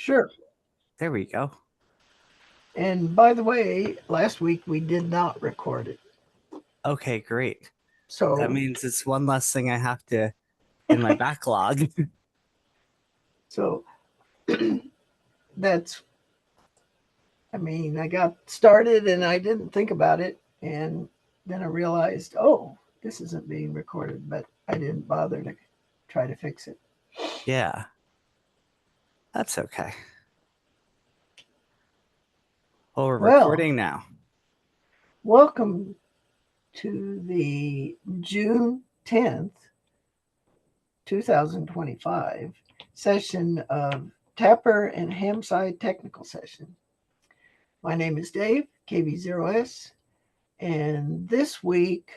Sure. There we go. And by the way, last week we did not record it. Okay, great. That So, means it's one less thing I have to in my backlog. so that's, I got started and I didn't think about it. And then I realized, oh, this isn't being recorded, but I didn't bother to try to fix it. Yeah, that's okay. Oh, we're Well, recording now. welcome to the June 10th, 2025 session of TAPR-HamSCI technical session. My name is Dave, KV0S, and this week,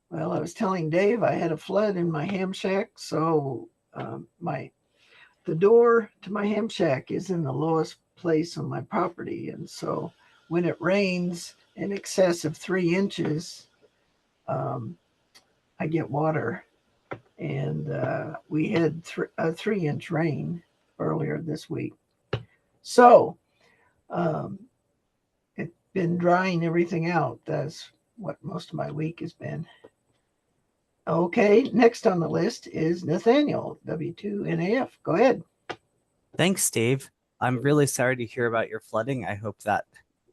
well, I was telling Dave I had a flood in my ham shack, so my the door to my ham shack is in the lowest place on my property, and so when it rains in excess of 3 inches, um, I get water. And we had a 3 inch rain earlier this week. So um, it's been drying everything out. That's what most of my week has been. Okay, next on the list is Nathaniel, W2NAF. Go ahead. Thanks, Dave. I'm really sorry to hear about your flooding. I hope that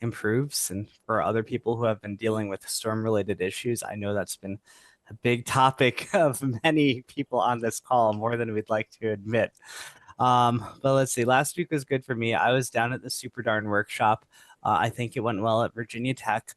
improves. And for other people who have been dealing with storm-related issues, I know that's been a big topic of many people on this call, more than we'd like to admit. But let's see. Last week was good for me. I was down at the Super Darn workshop. I think it went well at Virginia Tech.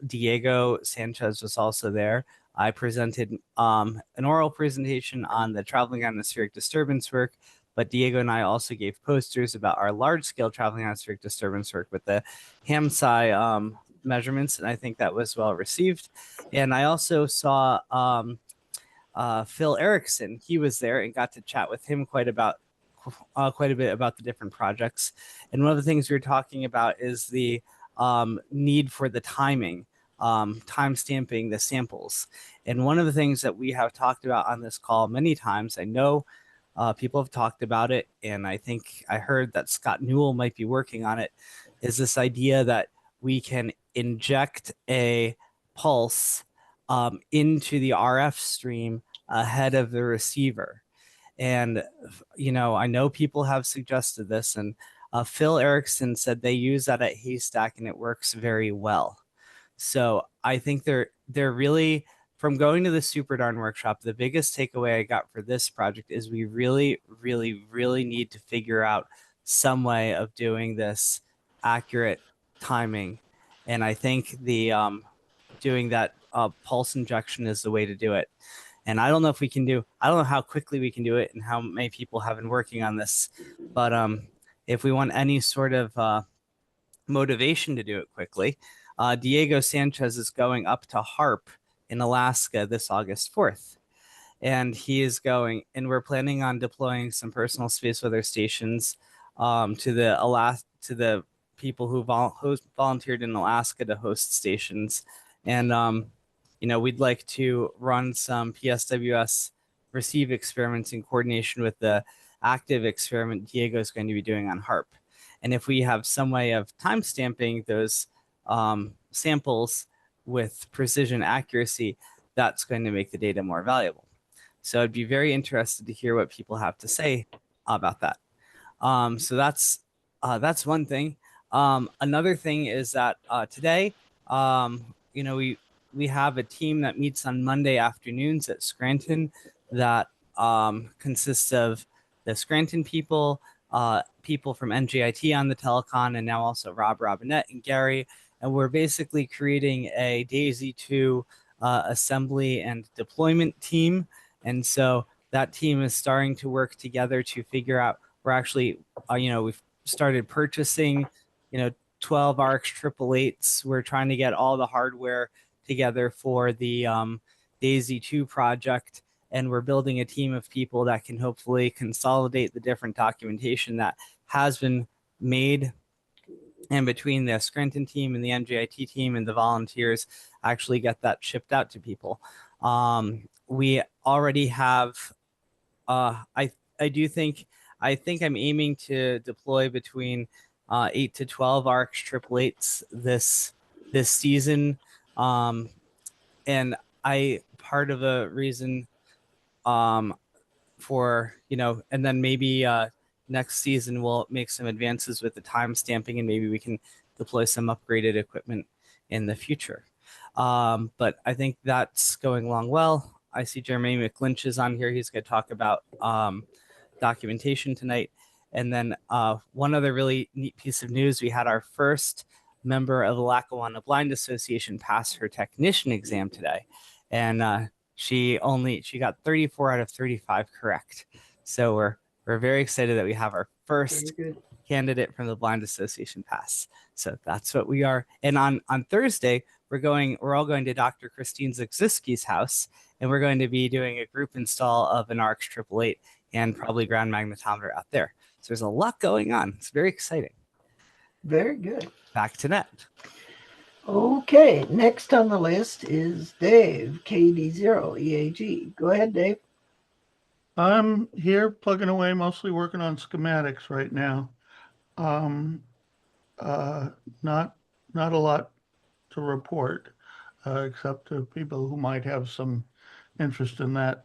Diego Sanchez was also there. I presented an oral presentation on the traveling atmospheric disturbance work, but Diego and I also gave posters about our large-scale traveling atmospheric disturbance work with the HamSCI measurements, and I think that was well received. And I also saw Phil Erickson. He was there and got to chat with him quite a bit about the different projects. And one of the things we were talking about is the need for the time stamping the samples. And one of the things that we have talked about on this call many times, I know people have talked about it, and I think I heard that Scott Newell might be working on it, is this idea that we can inject a pulse into the RF stream ahead of the receiver. And, I know people have suggested this, and Phil Erickson said they use that at Haystack and it works very well. So I think they're really, from going to the Super Darn workshop, the biggest takeaway I got for this project is we really, really, really need to figure out some way of doing this accurate timing. And I think the doing that pulse injection is the way to do it. And I don't know I don't know how quickly we can do it and how many people have been working on this. But if we want any sort of motivation to do it quickly, Diego Sanchez is going up to HARP in Alaska this August 4th. And he is going, and we're planning on deploying some personal space weather stations to the people who volunteered in Alaska to host stations. And we'd like to run some PSWS receive experiments in coordination with the active experiment Diego is going to be doing on HARP. And if we have some way of time stamping those samples with precision accuracy, that's going to make the data more valuable. So I'd be very interested to hear what people have to say about that. So that's one thing. Another thing is that today, we have a team that meets on Monday afternoons at Scranton that consists of the Scranton people, people from NJIT on the telecon, and now also Rob Robinette and Gary. And we're basically creating a DAISY 2 assembly and deployment team. And so that team is starting to work together to figure out, we're actually, we've started purchasing, 12 ARCs 888s. We're trying to get all the hardware together for the DAISY 2 project. And we're building a team of people that can hopefully consolidate the different documentation that has been made. And between the Scranton team and the NJIT team and the volunteers, actually get that shipped out to people. We already have, I do think I think I'm aiming to deploy between 8 to 12 ARCs 888s this season. And I part of the reason um, for and then maybe next season we'll make some advances with the time stamping, and maybe we can deploy some upgraded equipment in the future. But I think that's going along well. I see Jeremy McLynch is on here. He's going to talk about documentation tonight. And then one other really neat piece of news, we had our first member of the Lackawanna Blind Association pass her technician exam today. And she got 34 out of 35 correct. So we're very excited that we have our first candidate from the Blind Association pass. So that's what we are. And on Thursday, we're all going to Dr. Christine Zaxiski's house, and we're going to be doing a group install of an ARCS 888 and probably ground magnetometer out there. So there's a lot going on. It's very exciting. Very good. Back to net. Okay, next on the list is Dave, KD0EAG. Go ahead, Dave. I'm here plugging away, mostly working on schematics right now. Not a lot to report, except to people who might have some interest in that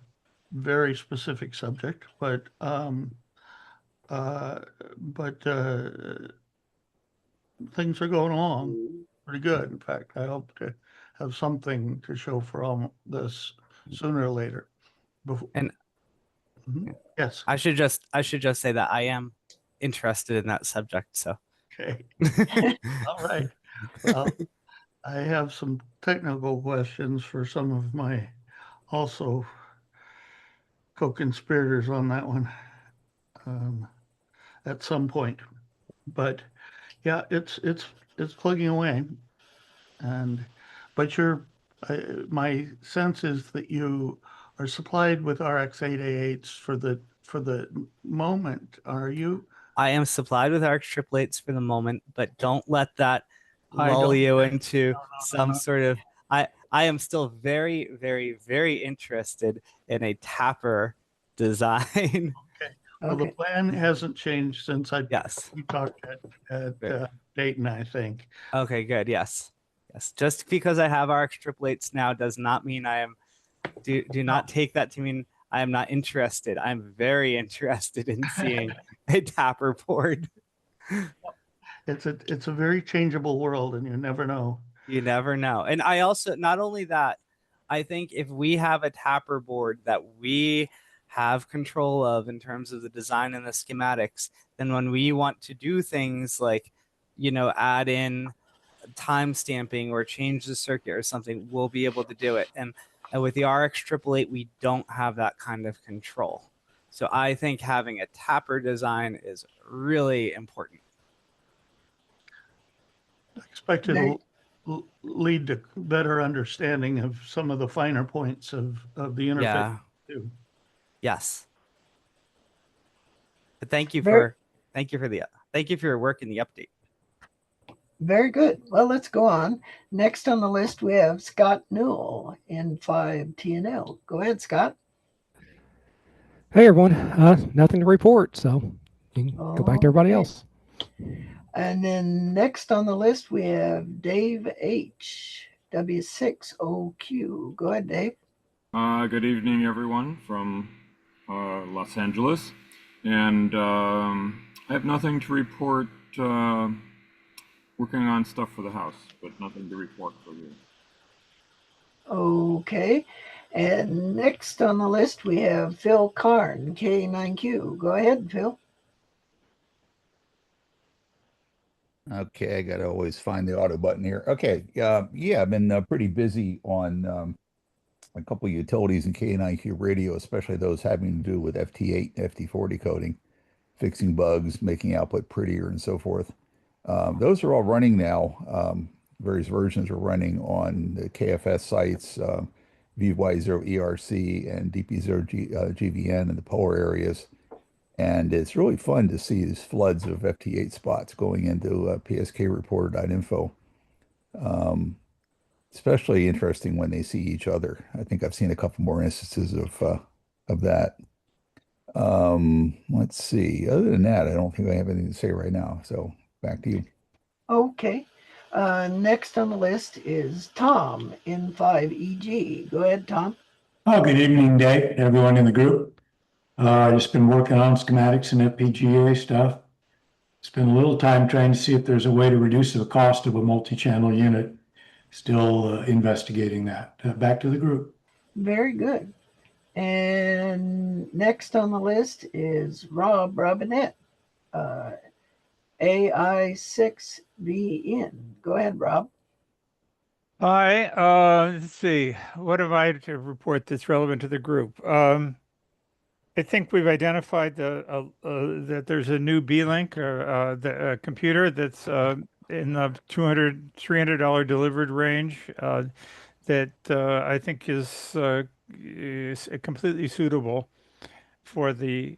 very specific subject. But things are going along pretty good. In fact, I hope to have something to show for all this sooner or later. And yes, I should just say that I am interested in that subject. So okay, all right. Well, I have some technical questions for some of my also co-conspirators on that one at some point. But yeah, it's plugging away, but my sense is that you are supplied with RX-888s for the moment. Are you? I am supplied with ARCS 888s for the moment, but don't let that lull you into some sort of. I am still very, very, very interested in a TAPR design. Okay. Well, the plan hasn't changed since we talked at Dayton, I think. Okay, good. Yes. Just because I have ARCS 888s now does not mean I am. Do not take that to mean I am not interested. I'm very interested in seeing a TAPR board. It's a very changeable world, and you never know. You never know. And I also, not only that, I think if we have a TAPR board that we have control of in terms of the design and the schematics, then when we want to do things like, add in time stamping or change the circuit or something, we'll be able to do it. And with the RX 888, we don't have that kind of control. So I think having a TAPR design is really important. I expect it'll lead to better understanding of some of the finer points of the interface too. Yes. But thank you for your work in the update. Very good. Well, let's go on. Next on the list, we have Scott Newell in 5TNL. Go ahead, Scott. Hey, everyone. Nothing to report, so you can go back to everybody else. And then next on the list, we have Dave H, W6OQ. Go ahead, Dave. Good evening, everyone, from Los Angeles. And I have nothing to report. Working on stuff for the house, but nothing to report for you. Okay. And next on the list, we have Phil Karn, K9Q. Go ahead, Phil. Okay, I got to always find the auto button here. Okay, yeah, I've been pretty busy on a couple of utilities in K9Q radio, especially those having to do with FT8 and FT4 decoding, fixing bugs, making output prettier, and so forth. Those are all running now. Various versions are running on the KFS sites, VY0 ERC and DP0 GVN in the polar areas. And it's really fun to see these floods of FT8 spots going into pskreporter.info. Especially interesting when they see each other. I think I've seen a couple more instances of that. Let's see. Other than that, I don't think I have anything to say right now. So back to you. Okay. Next on the list is Tom in 5EG. Go ahead, Tom. Oh, good evening, Dave, everyone in the group. Just been working on schematics and FPGA stuff. Spent a little time trying to see if there's a way to reduce the cost of a multi-channel unit. Still investigating that. Back to the group. Very good. And next on the list is Rob Robinette, AI6VN. Go ahead, Rob. Hi, let's see. What have I to report that's relevant to the group? I think we've identified that there's a new B-Link the computer that's in the $200-$300 delivered range that I think is completely suitable for the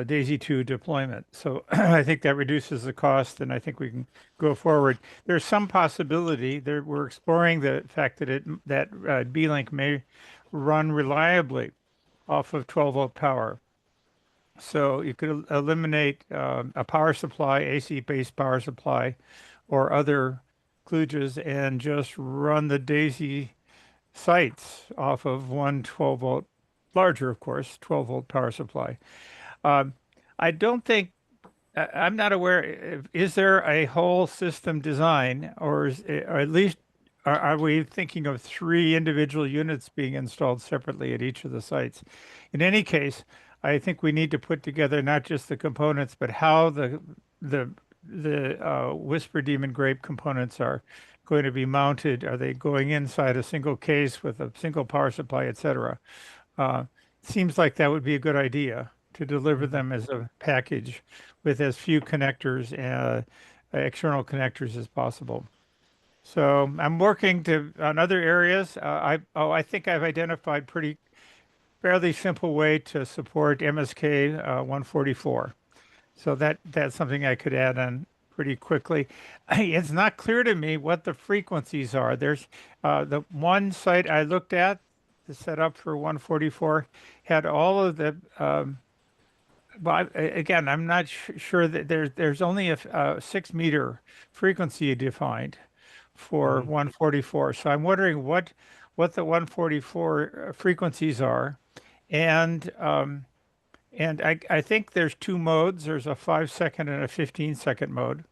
Daisy 2 deployment. So I think that reduces the cost, and I think we can go forward. There's some possibility there. We're exploring the fact that B-Link may run reliably off of 12-volt power. So you could eliminate a power supply, AC-based power supply, or other kludges, and just run the Daisy sites off of one 12-volt, larger, of course, 12-volt power supply. I don't think, I'm not aware, is there a whole system design, or at least are we thinking of 3 individual units being installed separately at each of the sites? In any case, I think we need to put together not just the components, but how the Whisper Demon Grape components are going to be mounted. Are they going inside a single case with a single power supply, etc.? Seems like that would be a good idea to deliver them as a package with as few connectors, external connectors as possible. So I'm working on other areas. I think I've identified fairly simple way to support MSK 144. So that's something I could add on pretty quickly. It's not clear to me what the frequencies are. There's the one site I looked at, the setup for 144, had all of the well, again, I'm not sure that there's only a 6-meter frequency defined for 144. So I'm wondering what the 144 frequencies are, and I think there's 2 modes. There's a 5-second and a 15-second mode.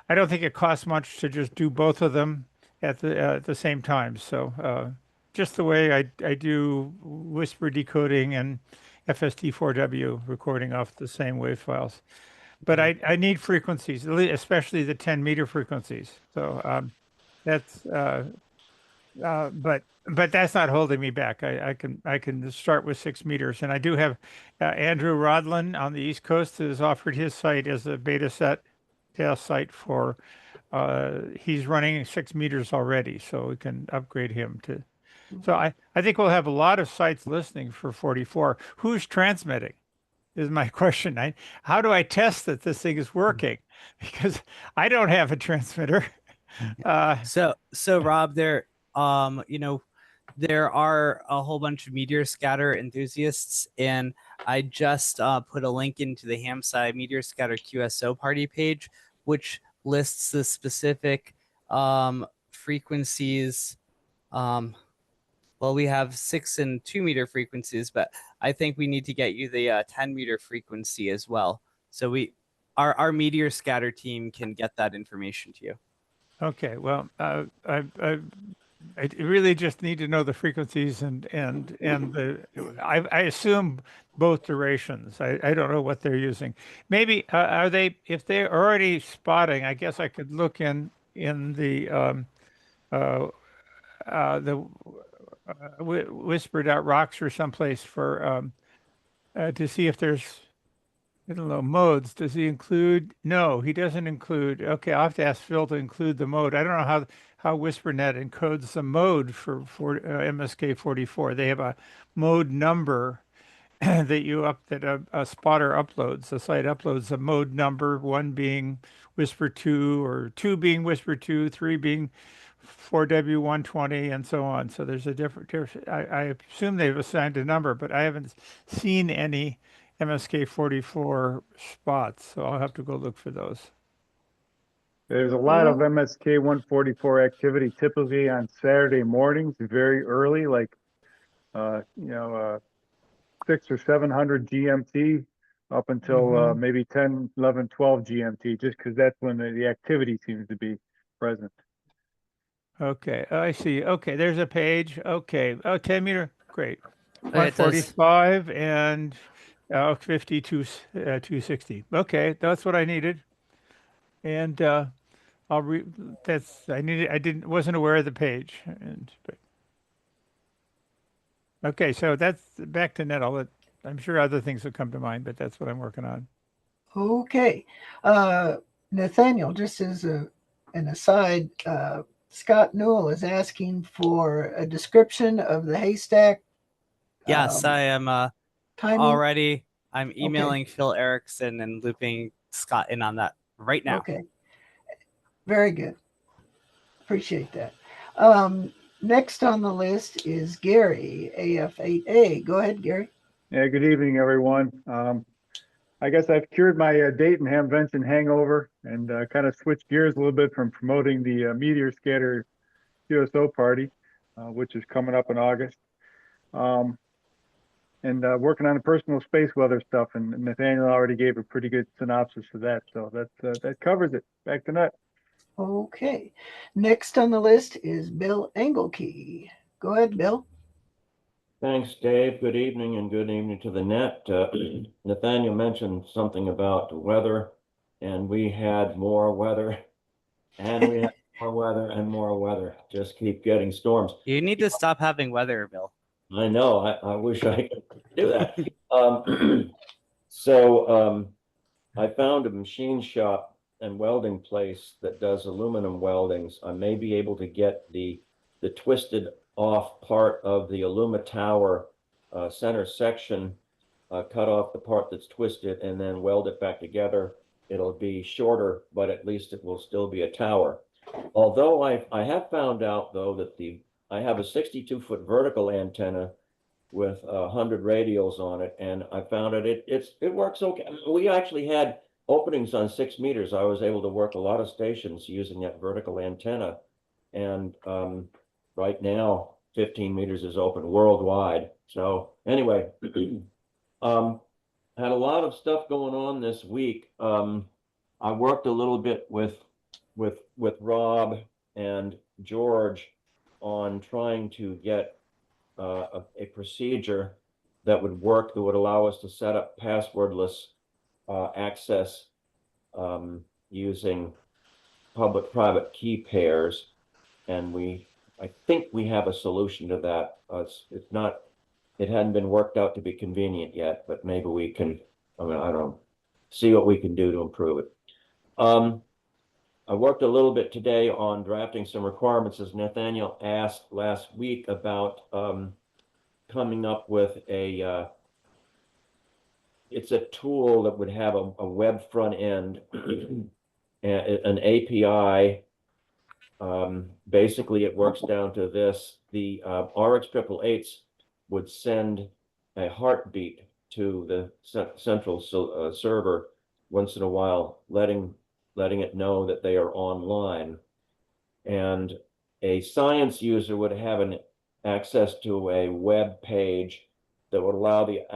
I don't think it costs much to just do both of them at the same time. So just the way I do whisper decoding and FST4W recording off the same wave files. But I need frequencies, especially the 10-meter frequencies. So that's but that's not holding me back. I can start with 6 meters, and I do have Andrew Rodlin on the East Coast has offered his site as a beta set test site for. He's running 6 meters already, so we can upgrade him to. So I think we'll have a lot of sites listening for 44. Who's transmitting is my question. How do I test that this thing is working? Because I don't have a transmitter. So Rob, there are a whole bunch of meteor scatter enthusiasts, and I just put a link into the HamSCI Meteor Scatter QSO party page, which lists the specific frequencies. Well, we have 6 and 2 meter frequencies, but I think we need to get you the 10-meter frequency as well. So our meteor scatter team can get that information to you. Okay, well, I really just need to know the frequencies and I assume both durations. I don't know what they're using. Maybe are they, if they're already spotting, I guess I could look in the Whisper.rocks or someplace for to see if there's, I don't know, modes. Does he include? No, he doesn't include. Okay, I'll have to ask Phil to include the mode. I don't know how WhisperNet encodes the mode for MSK44. They have a mode number that a spotter uploads. The site uploads a mode number, 1 being Whisper 2, or 2 being Whisper 2, 3 being 4W120, and so on. So there's a different. I assume they've assigned a number, but I haven't seen any MSK 44 spots, so I'll have to go look for those. There's a lot of Oh. MSK 144 activity typically on Saturday mornings, very early, like 6 or 700 GMT up until maybe 10, 11, 12 GMT, just because that's when the activity seems to be present. Okay, I see. Okay, there's a page. Okay, 10 meter, great. Okay, it does. 145 and 52, 260. Okay, that's what I needed. And I'll wasn't aware of the page. Okay, so that's back to net. I'm sure other things will come to mind, but that's what I'm working on. Okay. Nathaniel, just as an aside, Scott Newell is asking for a description of the haystack Yes, I am timing. already. I'm emailing Phil Erickson and looping Scott in on that right now. Okay. Very good. Appreciate that. Next on the list is Gary, AF8A. Go ahead, Gary. Yeah, good evening, everyone. I guess I've cured my date and hamvention hangover and kind of switched gears a little bit from promoting the meteor scatter QSO party, which is coming up in August. And working on the personal space weather stuff, and Nathaniel already gave a pretty good synopsis of that, so that covers it. Back to net. Okay. Next on the list is Bill Engelkey. Go ahead, Bill. Thanks, Dave. Good evening and good evening to the net. Nathaniel mentioned something about the weather, and we had more weather, and we had more weather and more weather. Just keep getting storms. You need to stop having weather, Bill. I know. I wish I could do that. I found a machine shop and welding place that does aluminum weldings. I may be able to get the twisted off part of the Aluma Tower center section, cut off the part that's twisted and then weld it back together. It'll be shorter, but at least it will still be a tower. Although I have found out though that I have a 62-foot vertical antenna with 100 radials on it, and I found it works okay. We actually had openings on 6 meters. I was able to work a lot of stations using that vertical antenna, and right now 15 meters is open worldwide. So anyway, had a lot of stuff going on this week. I worked a little bit with Rob and George on trying to get a procedure that would work, that would allow us to set up passwordless access using public-private key pairs, and I think we have a solution to that. It hadn't been worked out to be convenient yet, but maybe we can. I don't know, see what we can do to improve it. I worked a little bit today on drafting some requirements, as Nathaniel asked last week, about coming up with it's a tool that would have a web front end, an API. Basically, it works down to this. The RX888s would send a heartbeat to the central server once in a while, letting it know that they are online. And a science user would have an access to a web page that would allow the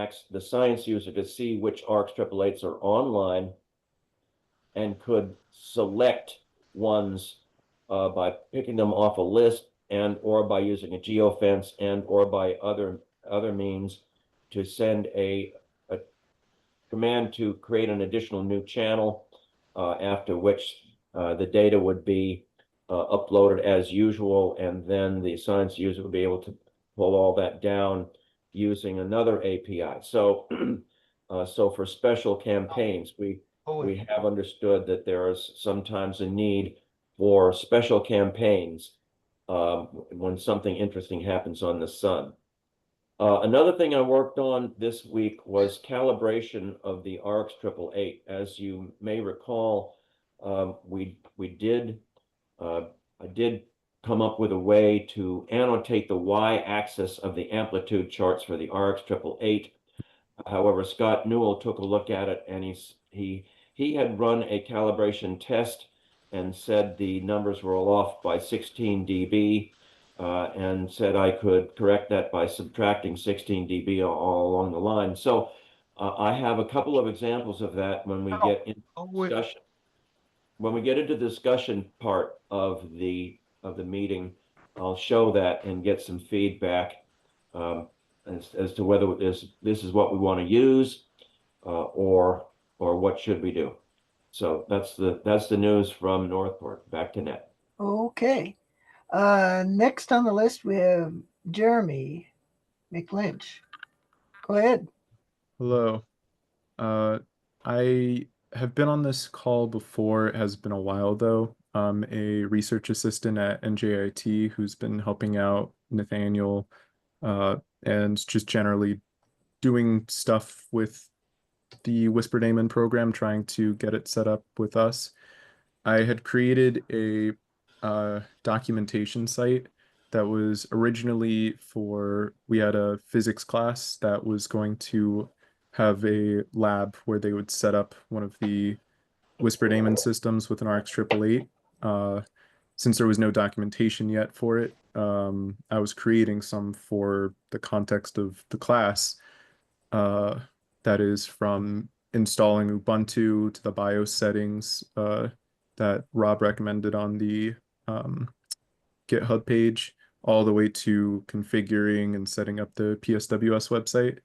science user to see which RX888s are online and could select ones by picking them off a list and or by using a geofence and or by other means to send a command to create an additional new channel, after which the data would be uploaded as usual, and then the science user would be able to pull all that down using another API. So for special campaigns, we have understood that there is sometimes a need for special campaigns when something interesting happens on the sun. Another thing I worked on this week was calibration of the RX888. As you may recall, I did come up with a way to annotate the y-axis of the amplitude charts for the RX888 However, Scott Newell took a look at it, and he had run a calibration test and said the numbers were off by 16 dB, and said I could correct that by subtracting 16 dB all along the line. So I have a couple of examples of that when we get into discussion. When we get into the discussion part of the meeting, I'll show that and get some feedback as to whether this is what we want to use, or what should we do. So that's the news from Northport. Back to Ned. Okay. Next on the list, we have Jeremy McLynch. Go ahead. Hello. I have been on this call before. It has been a while though. I'm a research assistant at NJIT who's been helping out Nathaniel and just generally doing stuff with the Whispered Amen program, trying to get it set up with us. I had created a documentation site that was originally for, we had a physics class that was going to have a lab where they would set up one of the Whispered Amen systems with an RX888. Since there was no documentation yet for it, I was creating some for the context of the class. That is from installing Ubuntu to the BIOS settings that Rob recommended on the GitHub page, all the way to configuring and setting up the PSWS website.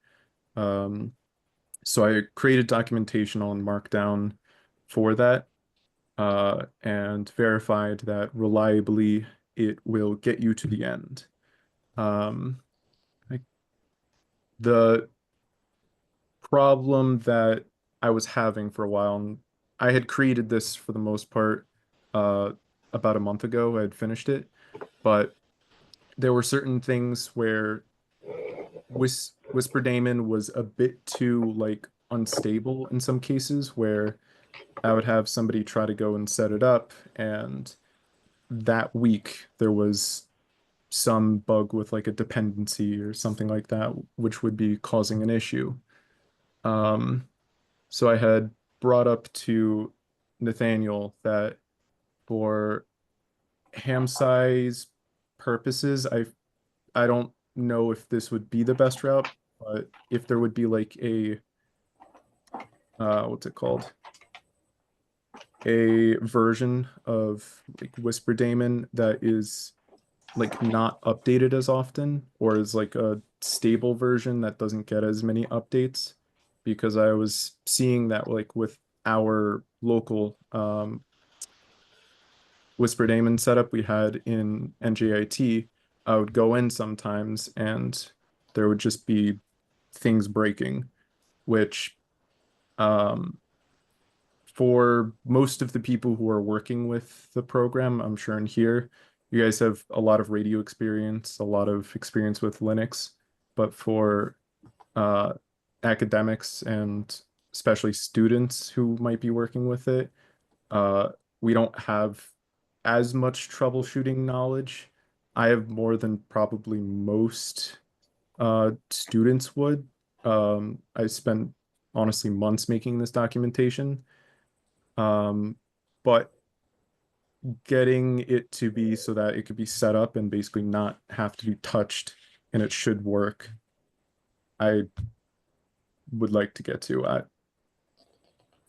So I created documentation on Markdown for that and verified that reliably it will get you to the end. The problem that I was having for a while, and I had created this for the most part about a month ago. I had finished it, but there were certain things where Whispered Amen was a bit too like unstable in some cases, where I would have somebody try to go and set it up, and that week there was some bug with like a dependency or something like that, which would be causing an issue. So I had brought up to Nathaniel that for HamSCI's purposes, I don't know if this would be the best route, but if there would be like a what's it called? A version of like Whispered Amen that is like not updated as often, or is like a stable version that doesn't get as many updates, because I was seeing that like with our local Whispered Amen setup we had in NJIT, I would go in sometimes and there would just be things breaking, which for most of the people who are working with the program, I'm sure in here, you guys have a lot of radio experience, a lot of experience with Linux, but for academics and especially students who might be working with it, we don't have as much troubleshooting knowledge. I have more than probably most students would. I spent honestly months making this documentation. But getting it to be so that it could be set up and basically not have to be touched and it should work, I would like to get to. I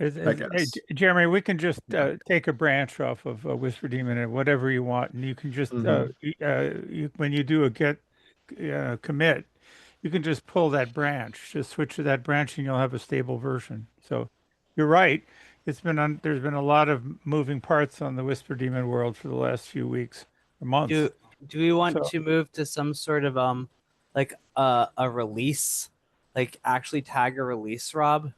guess. Jeremy, we can just take a branch off of Whispered Amen and whatever you want, and you can just when you do a get commit, you can just pull that branch, just switch to that branch, and you'll have a stable version. So you're right. There's been a lot of moving parts on the Whispered Amen world for the last few weeks or months. Do we want to move to some sort of like a release, like actually tag a release, Rob?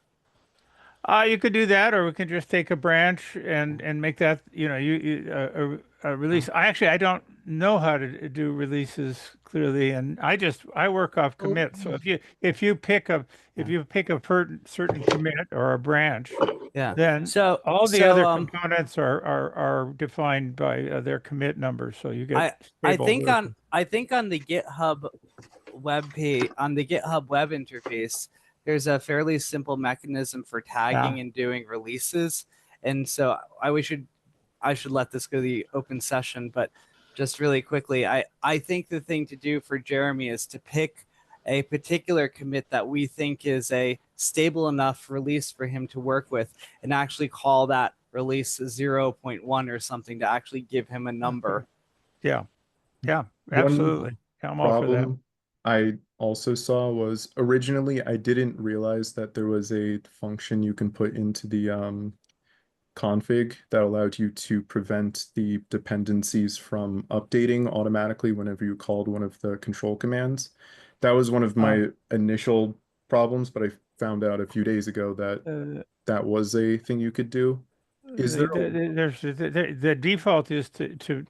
You could do that, or we can just take a branch and make that, a release. I don't know how to do releases clearly, and I work off commit. So if you pick a certain commit or a branch, then all the other components are defined by their commit numbers. So you get I think on the GitHub web page, on the GitHub web interface, there's a fairly simple mechanism for tagging and doing releases. And so I should let this go to the open session, but just really quickly, I think the thing to do for Jeremy is to pick a particular commit that we think is a stable enough release for him to work with and actually call that release 0.1 or something to actually give him a number. Yeah, One absolutely. I'm all for that. problem I also saw was originally I didn't realize that there was a function you can put into the config that allowed you to prevent the dependencies from updating automatically whenever you called one of the control commands. That was one of my initial problems, but I found out a few days ago that that was a thing you could do. Is there The default is to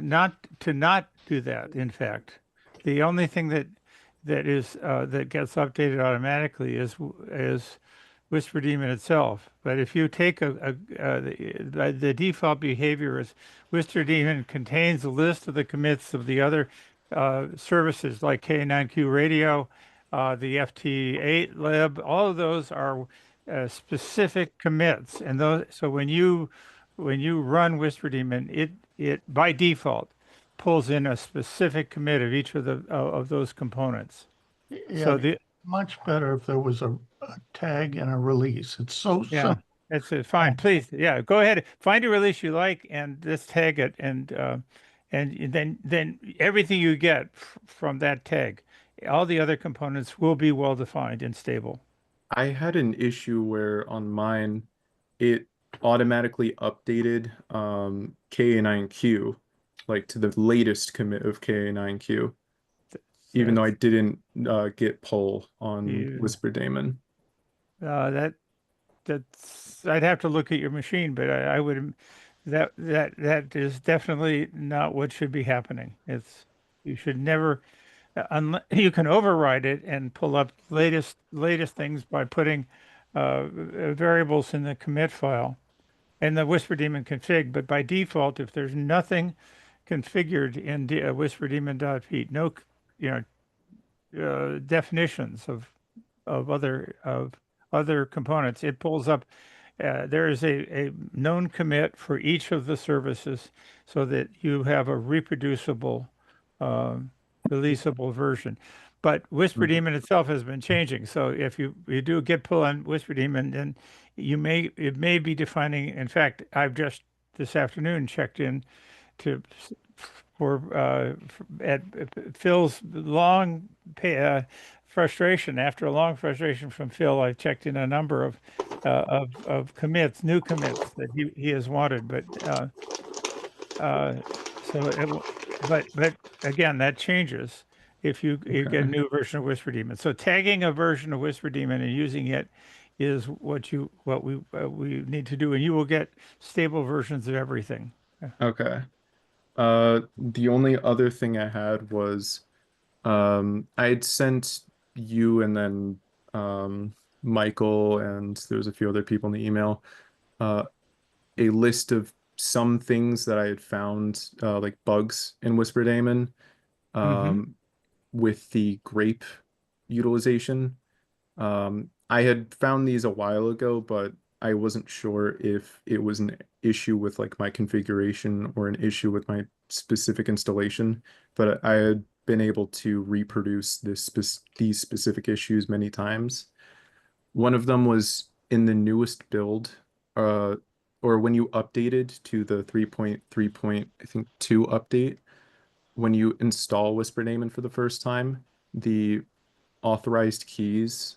not do that. In fact, the only thing that that gets updated automatically is Whisper Daemon itself. But if you take the default behavior is Whisper Daemon contains a list of the commits of the other services like K9Q radio, the FT8 lib. All of those are specific commits, and those. So when you run Whisper Daemon, it by default pulls in a specific commit of each of the of those components. Yeah, So the much better if there was a tag and a release. It's so yeah, simple. that's fine. Please, yeah, go ahead, find a release you like, and just tag it, and then everything you get from that tag, all the other components will be well defined and stable. I had an issue where on mine it automatically updated KA9Q like to the latest commit of KA9Q, even though I didn't get pull on Whisper Daemon. That's I'd have to look at your machine, but I would that is definitely not what should be happening. You should never you can override it and pull up latest things by putting variables in the commit file and the Whisper Daemon config. But by default, if there's nothing configured in Whisper Daemon.pete, no definitions of other components, it pulls up. There is a known commit for each of the services, so that you have a reproducible, releasable version. But Whisper Daemon itself has been changing. So if you do a git pull on Whisper Daemon, then it may be defining. In fact, I've just this afternoon checked in to at Phil's long frustration. After a long frustration from Phil, I checked in a number of commits, new commits that he has wanted, but but again, that changes if you get a new version of Whisper Daemon. So tagging a version of Whisper Daemon and using it is what we need to do, and you will get stable versions of everything. Okay. The only other thing I had was I had sent you and then Michael and there was a few other people in the email a list of some things that I had found like bugs in Whisper Daemon with the grape utilization. I had found these a while ago, but I wasn't sure if it was an issue with like my configuration or an issue with my specific installation, but I had been able to reproduce these specific issues many times. One of them was in the newest build, or when you updated to the 3.3. I think 2 update, when you install Whisper Daemon for the first time, the authorized keys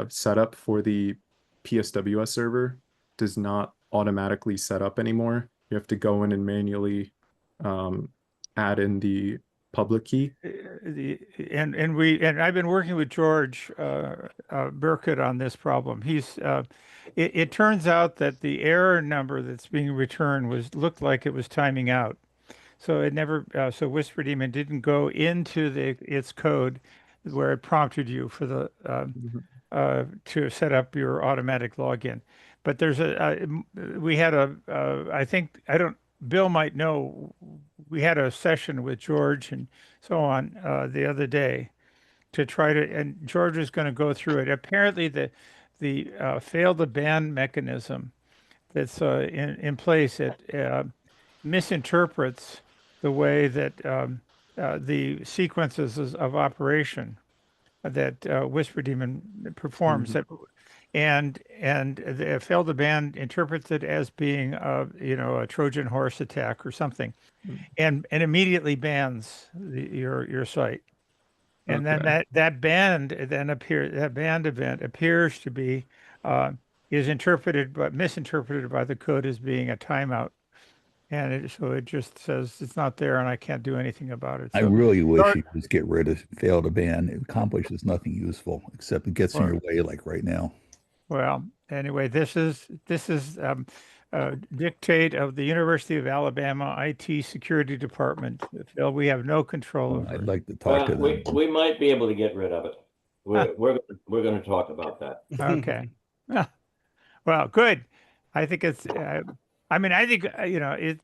setup for the PSWS server does not automatically set up anymore. You have to go in and manually add in the public key. And I've been working with George Burkett on this problem. It turns out that the error number that's being returned looked like it was timing out. So it never so Whisper Daemon didn't go into its code where it prompted you for the to set up your automatic login. But there's we had I think Bill might know, we had a session with George and so on the other day, to try to, and George is going to go through it. Apparently, the fail to ban mechanism that's in place, it misinterprets the way that the sequences of operation that Whisper Demon performs. Mhm. And the fail to ban interprets it as being a Trojan horse attack or something, and immediately bans your site. And then Okay. that band event appears to be is interpreted but misinterpreted by the code as being a timeout. And so it just says it's not there and I can't do anything about it. I So really wish George- you could just get rid of fail to ban. It accomplishes nothing useful except it gets in your way, like right now. Well, anyway, this is dictate of the University of Alabama IT Security Department. Phil, we have no control over I'd it. like to talk to Well, them. we might be able to get rid of it. We're going to talk about that. Okay. Well, good. I think it's. I mean, I think it.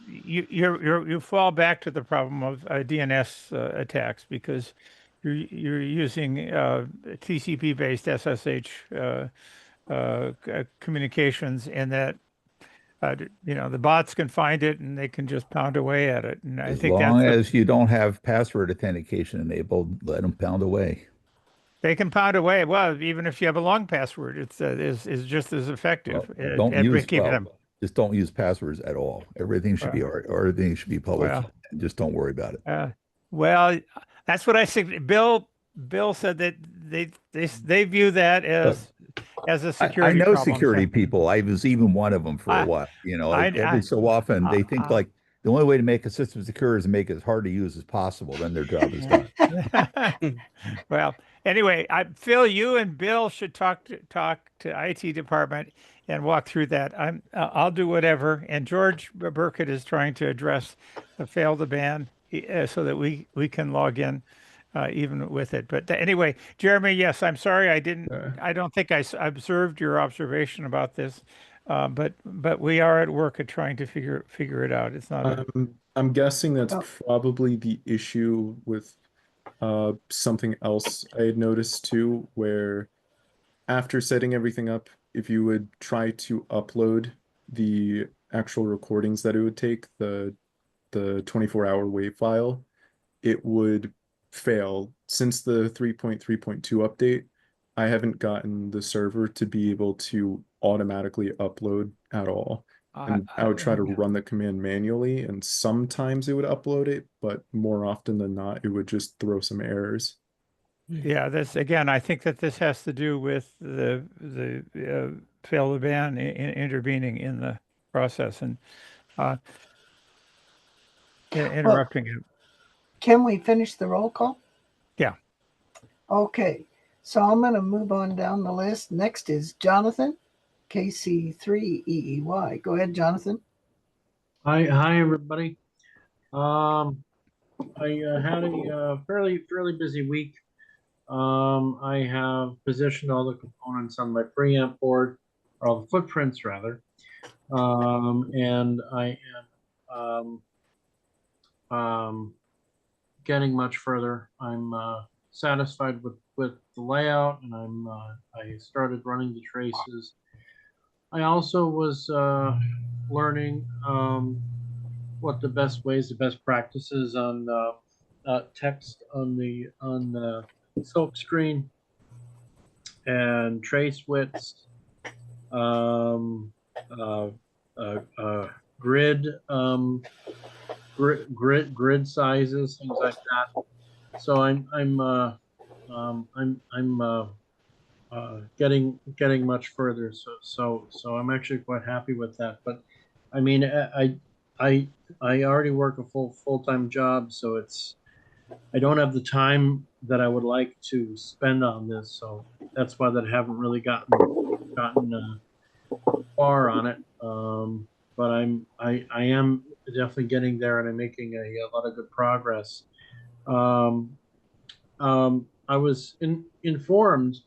You fall back to the problem of DNS attacks because you're using TCP based SSH communications, and that the bots can find it and they can just pound away at it. And I As think long as you don't have password authentication enabled, let them pound away. they can pound away. Well, even if you have a long password, it's is just as effective Don't at use keeping them. just don't use passwords at all. Everything should be everything should be public. Well, just don't worry about it. Well, that's what I said. Bill said that they view that as a I security know problem. security people. I was even one of them for a while. Every so often they think like the only way to make a system secure is to make it as hard to use as possible. Then their job is done. Well, anyway, Phil, you and Bill should talk to IT department and walk through that. I'll do whatever. And George Burkett is trying to address the fail to ban so that we can log in even with it. But anyway, Jeremy, yes, I'm sorry I don't think I observed your observation about this. But we are at work at trying to figure it out. It's not. I'm guessing that's probably the issue with something else I had noticed too, where after setting everything up, if you would try to upload the actual recordings that it would take, the 24-hour WAV file, it would fail. Since the 3.3.2 update, I haven't gotten the server to be able to automatically upload at all. And I would try to run the command manually, and sometimes it would upload it, but more often than not, it would just throw some errors. Yeah, this again, I think that this has to do with the fail to ban intervening in the process and interrupting it. Can we finish the roll call? Yeah. Okay, so I'm going to move on down the list. Next is Jonathan, KC3EEY. Go ahead, Jonathan. Hi, everybody. I had a fairly busy week. I have positioned all the components on my preamp board, or all the footprints rather, and I am getting much further. I'm satisfied with the layout, and I started running the traces. I also was learning what the best practices on text on the silk screen and trace widths, grid sizes, things like that. So I'm getting much further. So I'm actually quite happy with that. But I mean, I already work a full-time job, so I don't have the time that I would like to spend on this. So that's why that I haven't really gotten far on it. But I am definitely getting there, and I'm making a lot of good progress. I was informed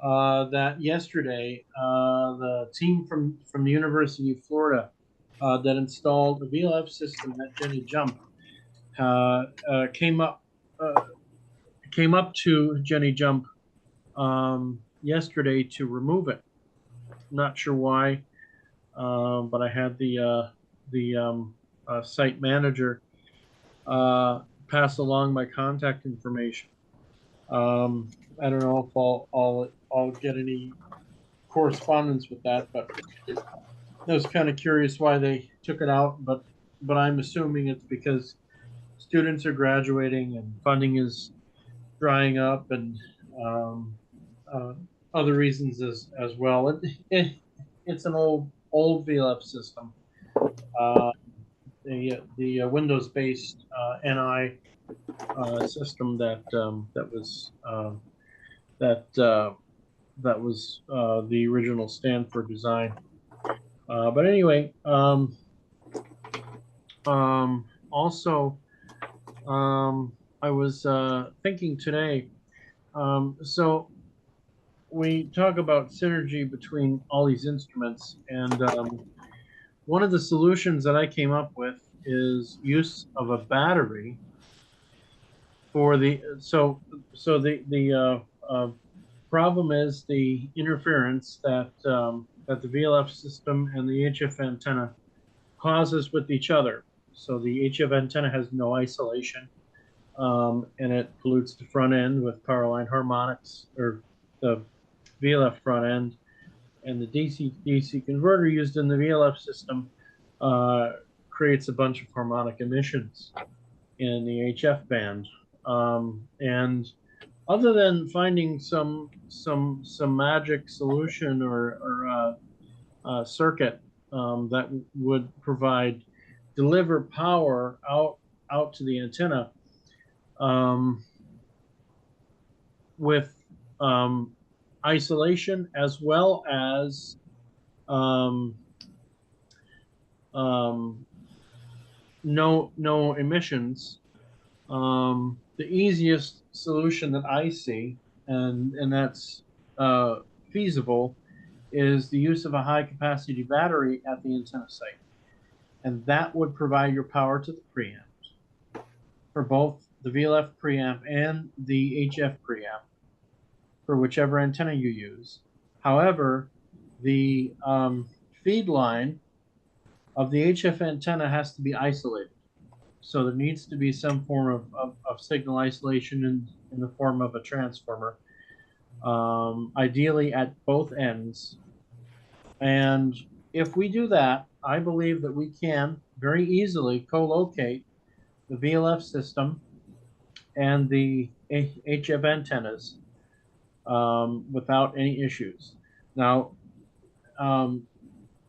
that yesterday the team from the University of Florida that installed the VLF system at Jenny Jump came came up to Jenny Jump yesterday to remove it. Not sure why, but I had the site manager pass along my contact information. I don't know if I'll get any correspondence with that, but I was kind of curious why they took it out. But I'm assuming it's because students are graduating and funding is drying up, and um, uh, other reasons as well. It's an old VLF system. The Windows-based NI system that was the original Stanford design. But anyway, also, I was thinking today. So we talk about synergy between all these instruments, and one of the solutions that I came up with is use of a battery for the problem is the interference that that the VLF system and the HF antenna causes with each other. So the HF antenna has no isolation, and it pollutes the front end with power line harmonics, or the VLF front end, and the DC converter used in the VLF system creates a bunch of harmonic emissions in the HF band. And other than finding some magic solution or circuit that would deliver power out to the antenna with isolation as well as no emissions. The easiest solution that I see, and that's feasible, is the use of a high capacity battery at the antenna site. And that would provide your power to the preamps for both the VLF preamp and the HF preamp for whichever antenna you use. However, the feed line of the HF antenna has to be isolated. So there needs to be some form of signal isolation in the form of a transformer, ideally at both ends. And if we do that, I believe that we can very easily co-locate the VLF system and the HF antennas without any issues. Now,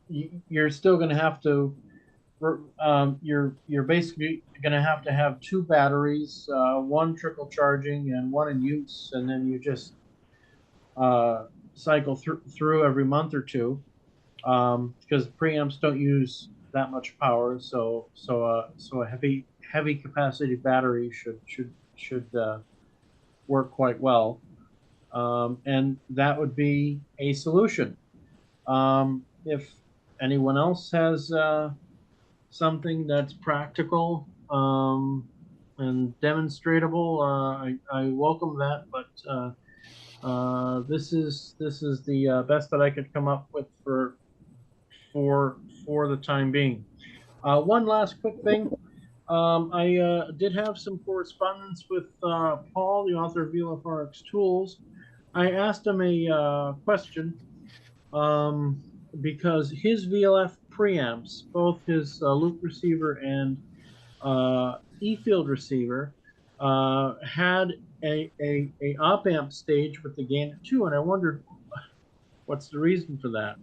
you're still going to have to you're basically going to have two batteries, one trickle charging and one in use, and then you just cycle through every month or two, because preamps don't use that much power. So a heavy capacity battery should work quite well, and that would be a solution. If anyone else has something that's practical and demonstratable, I welcome that. But this is the best that I could come up with for the time being. One last quick thing. I did have some correspondence with Paul, the author of VLF-RX Tools. I asked him a question because his VLF preamps, both his loop receiver and E-field receiver, had a op-amp stage with the gain of 2, and I wondered what's the reason for that.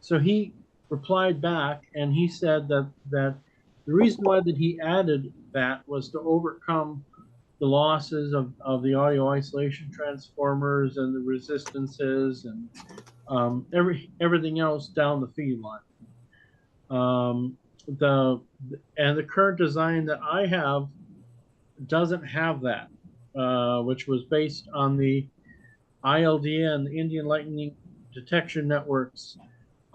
So he replied back, and he said that the reason why that he added that was to overcome the losses of the audio isolation transformers and the resistances and everything else down the feed line. The current design that I have doesn't have that, which was based on the ILDN, the Indian Lightning Detection Network's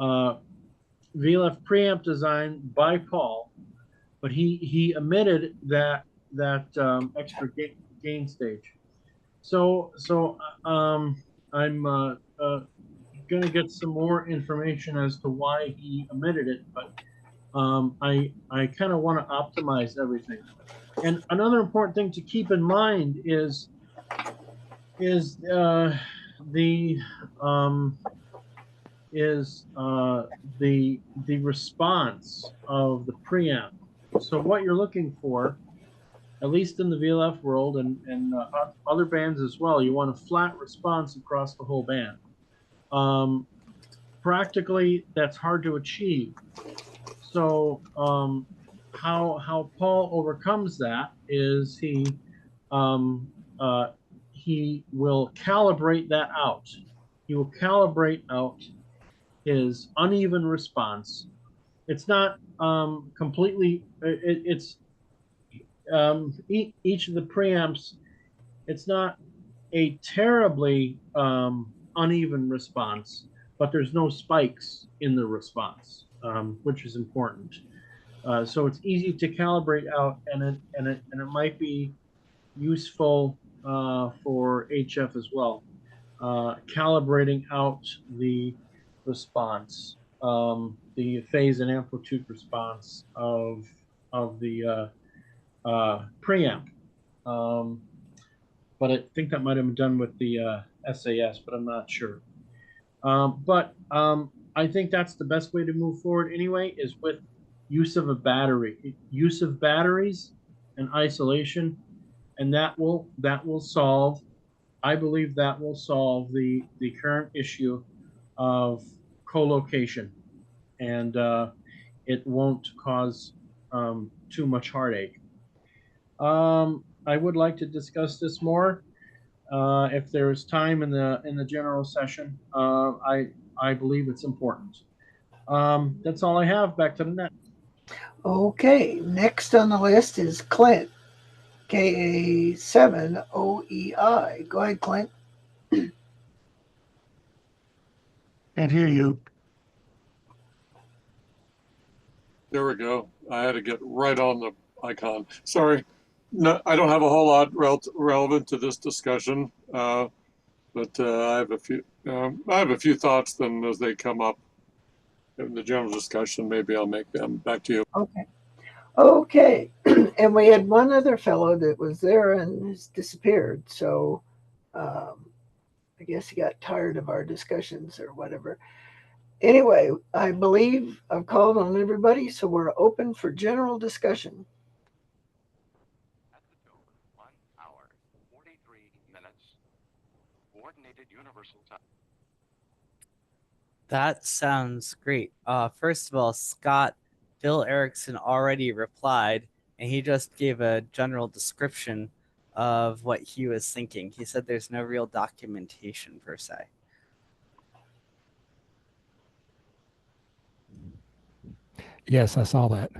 VLF preamp design by Paul, but he omitted that extra gain stage. I'm going to get some more information as to why he omitted it, but I kind of want to optimize everything. And another important thing to keep in mind is the the response of the preamp. So what you're looking for, at least in the VLF world and other bands as well, you want a flat response across the whole band. Practically, that's hard to achieve. So how Paul overcomes that is he will calibrate that out. He will calibrate out his uneven response. It's not completely. It's each of the preamps. It's not a terribly uneven response, but there's no spikes in the response, which is important. So it's easy to calibrate out, and it might be useful for HF as well. Calibrating out the response, the phase and amplitude response of the preamp. But I think that might have been done with the SAS, but I'm not sure. I think that's the best way to move forward anyway, is with use of a battery, use of batteries and isolation, and that will solve. I believe that will solve the current issue of co-location, and it won't cause too much heartache. I would like to discuss this more if there is time in the general session. I believe it's important. That's all I have. Back to the net. Okay, next on the list is Clint, KA7OEI. Go ahead, Clint. Can't hear you. There we go. I had to get right on the icon. Sorry. No, I don't have a whole lot relevant to this discussion, but I have a few. I have a few thoughts. Then, as they come up in the general discussion, maybe I'll make them. Back to you. Okay. Okay. And we had one other fellow that was there and has disappeared. So I guess he got tired of our discussions or whatever. Anyway, I believe I've called on everybody, so we're open for general discussion. At the tone, 1 hour, 43 minutes. Coordinated universal time. That sounds great. First of all, Scott, Phil Erickson already replied, and he just gave a general description of what he was thinking. He said there's no real documentation per se. Yes, I saw that.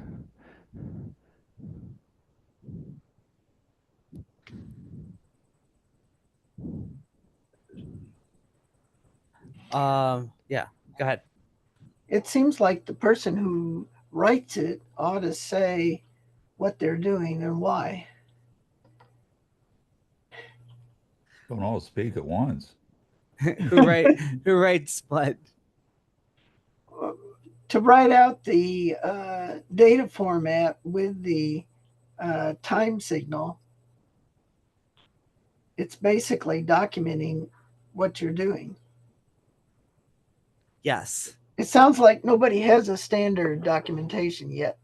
Yeah, go ahead. It seems like the person who writes it ought to say what they're doing and why. Don't all speak at once. Who writes what? To write out the data format with the time signal, it's basically documenting what you're doing. Yes. It sounds like nobody has a standard documentation yet.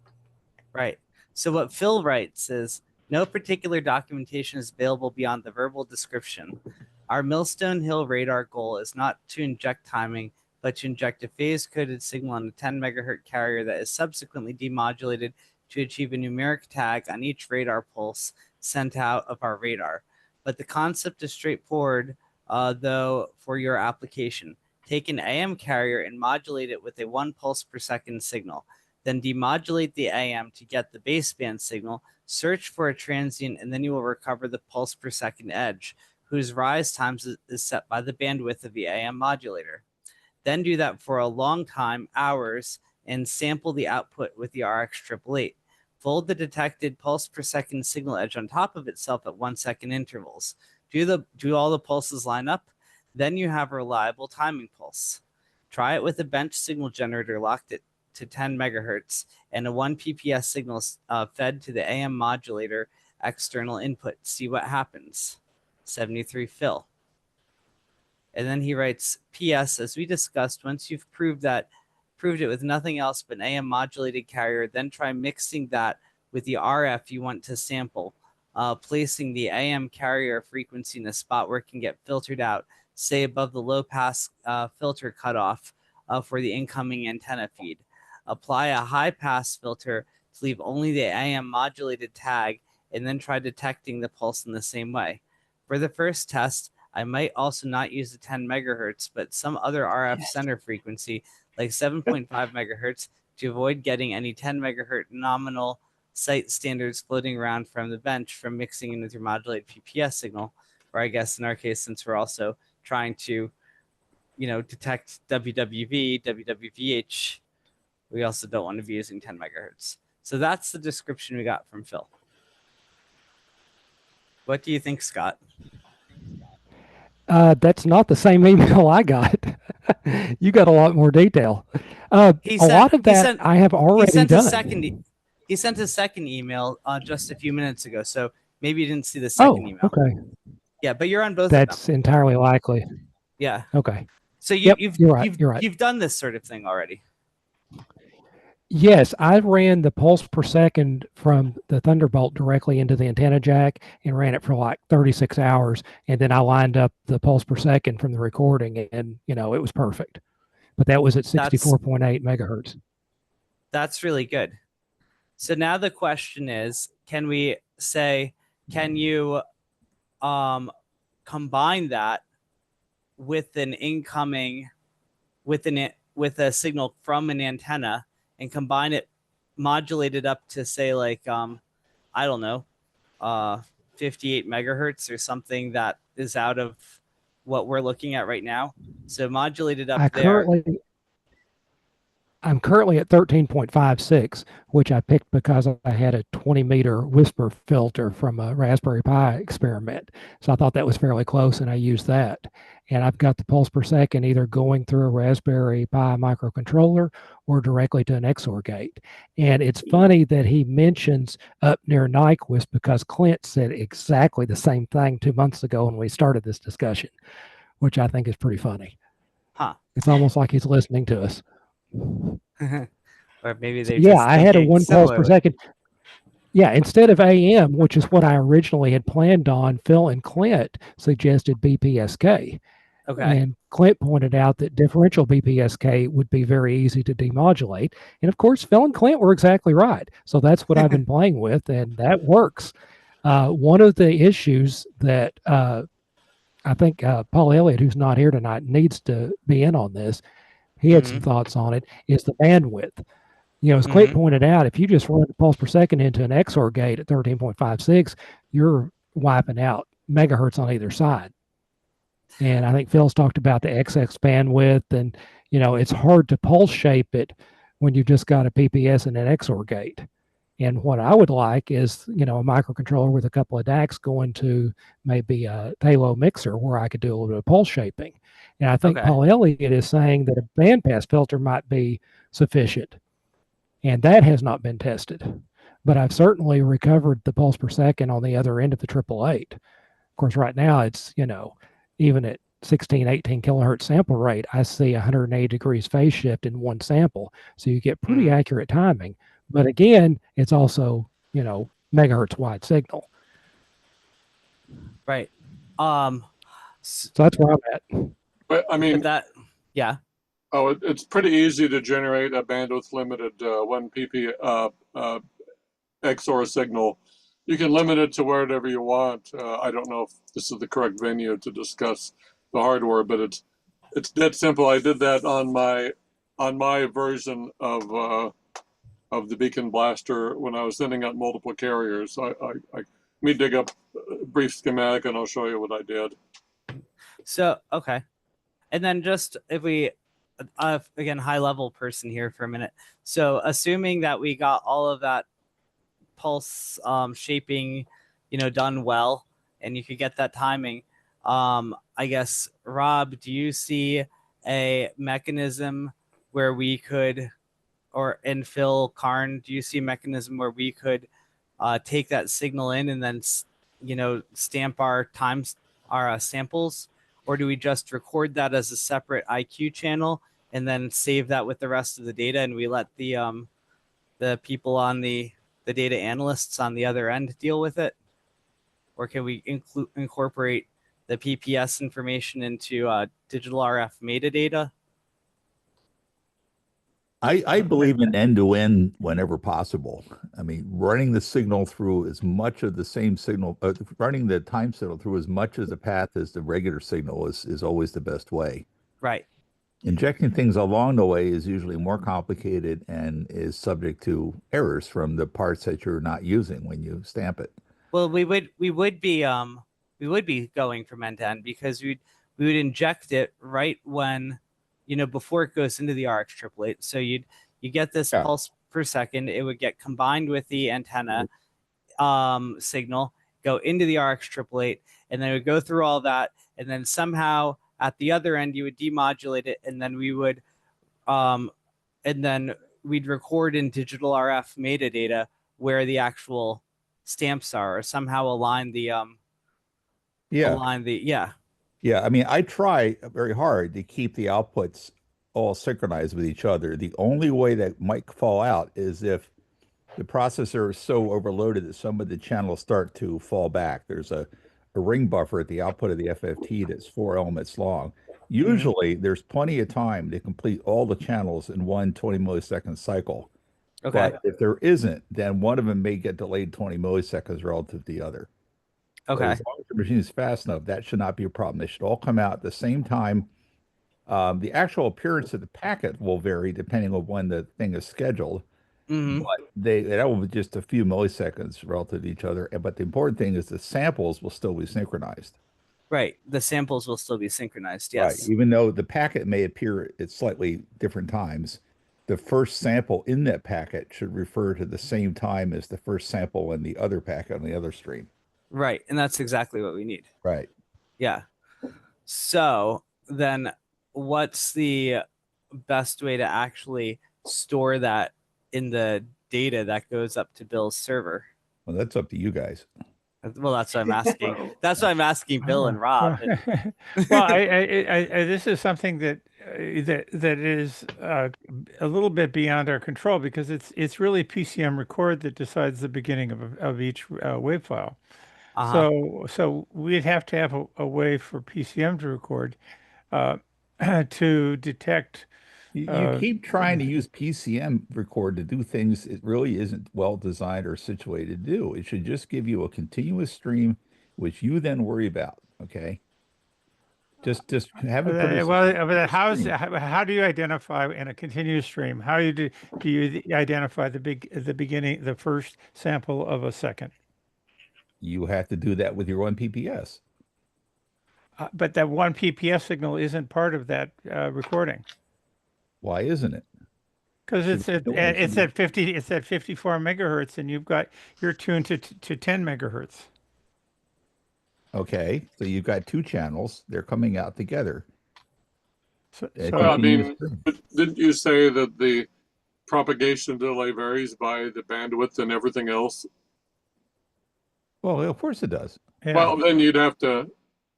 Right. So what Phil writes is, no particular documentation is available beyond the verbal description. Our Millstone Hill radar goal is not to inject timing, but to inject a phase-coded signal on a 10 megahertz carrier that is subsequently demodulated to achieve a numeric tag on each radar pulse sent out of our radar. But the concept is straightforward, though, for your application. Take an AM carrier and modulate it with a 1 pulse per second signal. Then demodulate the AM to get the baseband signal, search for a transient, and then you will recover the pulse per second edge, whose rise times is set by the bandwidth of the AM modulator. Then do that for a long time, hours, and sample the output with the RX 888. Fold the detected pulse per second signal edge on top of itself at 1 second intervals. Do all the pulses line up? Then you have a reliable timing pulse. Try it with a bench signal generator locked at to 10 megahertz and a 1 PPS signal fed to the AM modulator external input. See what happens. 73 Phil. And then he writes, P.S. As we discussed, once you've proved it with nothing else but an AM modulated carrier, then try mixing that with the RF you want to sample, placing the AM carrier frequency in a spot where it can get filtered out, say above the low pass filter cutoff for the incoming antenna feed. Apply a high pass filter to leave only the AM modulated tag, and then try detecting the pulse in the same way. For the first test, I might also not use the 10 megahertz, but some other RF center frequency, like 7.5 megahertz, to avoid getting any 10 megahertz nominal site standards floating around from the bench from mixing in with your modulated PPS signal. Or I guess in our case, since we're also trying to, detect WWV, WWVH, we also don't want to be using 10 megahertz. So that's the description we got from Phil. What do you think, Scott? That's not the same email I got. You got a lot more detail. Lot of that I have already done. He sent a second email just a few minutes ago, so maybe you didn't see the second email. Okay. Yeah, but you're on both of them. That's entirely likely. Yeah. Okay. So you're right. You've done this sort of thing already. Yes, I ran the pulse per second from the Thunderbolt directly into the antenna jack and ran it for like 36 hours. And then I lined up the pulse per second from the recording and, it was perfect. But that was at 64.8 megahertz. That's really good. So now the question is, can you combine that with an incoming, with a signal from an antenna and combine it, modulate it up to say like, I don't know, 58 megahertz or something that is out of what we're looking at right now. So modulate it up I'm currently at 13.56, which I picked because I had a 20-meter whisper filter from a Raspberry Pi experiment. So I thought that was fairly close, and I used that. And I've got the pulse per second either going through a Raspberry Pi microcontroller or directly to an XOR gate. And it's funny that he mentions up near Nyquist because Clint said exactly the same thing 2 months ago when we started this discussion, which I think is pretty funny. Huh. It's almost like he's listening to us. Or maybe they I had a 1 pulse per second. Yeah, instead of AM, which is what I originally had planned on, Phil and Clint suggested BPSK. Okay. And Clint pointed out that differential BPSK would be very easy to demodulate. And of course, Phil and Clint were exactly right. So that's what I've been playing with, and that works. One of the issues that I think Paul Elliott, who's not here tonight, needs to be in on this. He had some thoughts on it, is the bandwidth. As Clint pointed out, if you just run the pulse per second into an XOR gate at 13.56, you're wiping out megahertz on either side. And I think Phil's talked about the XX bandwidth, and, it's hard to pulse shape it when you've just got a PPS and an XOR gate. And what I would like is, a microcontroller with a couple of DACs going to maybe a Halo mixer where I could do a little bit of pulse shaping. And I think Paul Elliott is saying that a bandpass filter might be sufficient. And that has not been tested. But I've certainly recovered the pulse per second on the other end of the 888. Of course, right now it's, even at 16, 18 kilohertz sample rate, I see 180 degrees phase shift in one sample. So you get pretty accurate timing. But again, it's also, megahertz wide signal. Right. So that's where I'm at. But I mean, yeah. Oh, it's pretty easy to generate a bandwidth limited 1 pp XOR signal. You can limit it to wherever you want. I don't know if this is the correct venue to discuss the hardware, but it's dead simple. I did that on my version of the Beacon Blaster when I was sending out multiple carriers. Let me dig up a brief schematic and I'll show you what I did. So, okay. And then just if we, again, high level person here for a minute. So assuming that we got all of that pulse shaping, done well, and you could get that timing. I guess, Rob, do you see a mechanism where we could, or and Phil Karn, do you see a mechanism where we could take that signal in and then, stamp our samples, or do we just record that as a separate IQ channel and then save that with the rest of the data, and we let the people on the data analysts on the other end deal with it? Or can we incorporate the PPS information into digital RF metadata? I believe in end-to-end whenever possible. I mean, running the signal through as much of the same signal, running the time signal through as much as the path as the regular signal is always the best way. Right. Injecting things along the way is usually more complicated and is subject to errors from the parts that you're not using when you stamp it. Well, we would be going from end to end, because we would inject it right when, before it goes into the RX888. So you get this pulse per second. It would get combined with the antenna signal, go into the RX888, and then it would go through all that, and then somehow at the other end you would demodulate it, and then we would we'd record in digital RF metadata where the actual stamps are, or somehow align the Yeah, I mean, I try very hard to keep the outputs all synchronized with each other. The only way that might fall out is if the processor is so overloaded that some of the channels start to fall back. There's a ring buffer at the output of the FFT that's 4 elements long. Usually, there's plenty of time to complete all the channels in one 20 millisecond cycle. Okay. But if there isn't, then one of them may get delayed 20 milliseconds relative to the other. Okay. So as long as the machine is fast enough, that should not be a problem. They should all come out at the same time. The actual appearance of the packet will vary depending on when the thing is scheduled. But that will be just a few milliseconds relative to each other. But the important thing is the samples will still be synchronized. Right. The samples will still be synchronized. Yes. Right. Even though the packet may appear at slightly different times, the first sample in that packet should refer to the same time as the first sample in the other packet on the other stream. Right. And that's exactly what we need. Right. Yeah. So then what's the best way to actually store that in the data that goes up to Bill's server? Well, that's up to you guys. Well, that's what I'm asking. That's why I'm asking Bill and Rob. Well, this is something that is a little bit beyond our control, because it's really PCM record that decides the beginning of each wave file. So we'd have to have a way for PCM to record to detect. You keep trying to use PCM record to do things it really isn't well designed or situated to do. It should just give you a continuous stream, which you then worry about. Okay. Just have it. But how do you identify in a continuous stream? How do you identify the beginning, the first sample of a second? You have to do that with your one PPS. But that one PPS signal isn't part of that recording. Why isn't it? Because it's at 54 megahertz, and you're tuned to 10 megahertz. Okay, so you've got two channels; they're coming out together. I mean, didn't you say that the propagation delay varies by the bandwidth and everything else? Well, of course it does. Yeah. Well, then you'd have to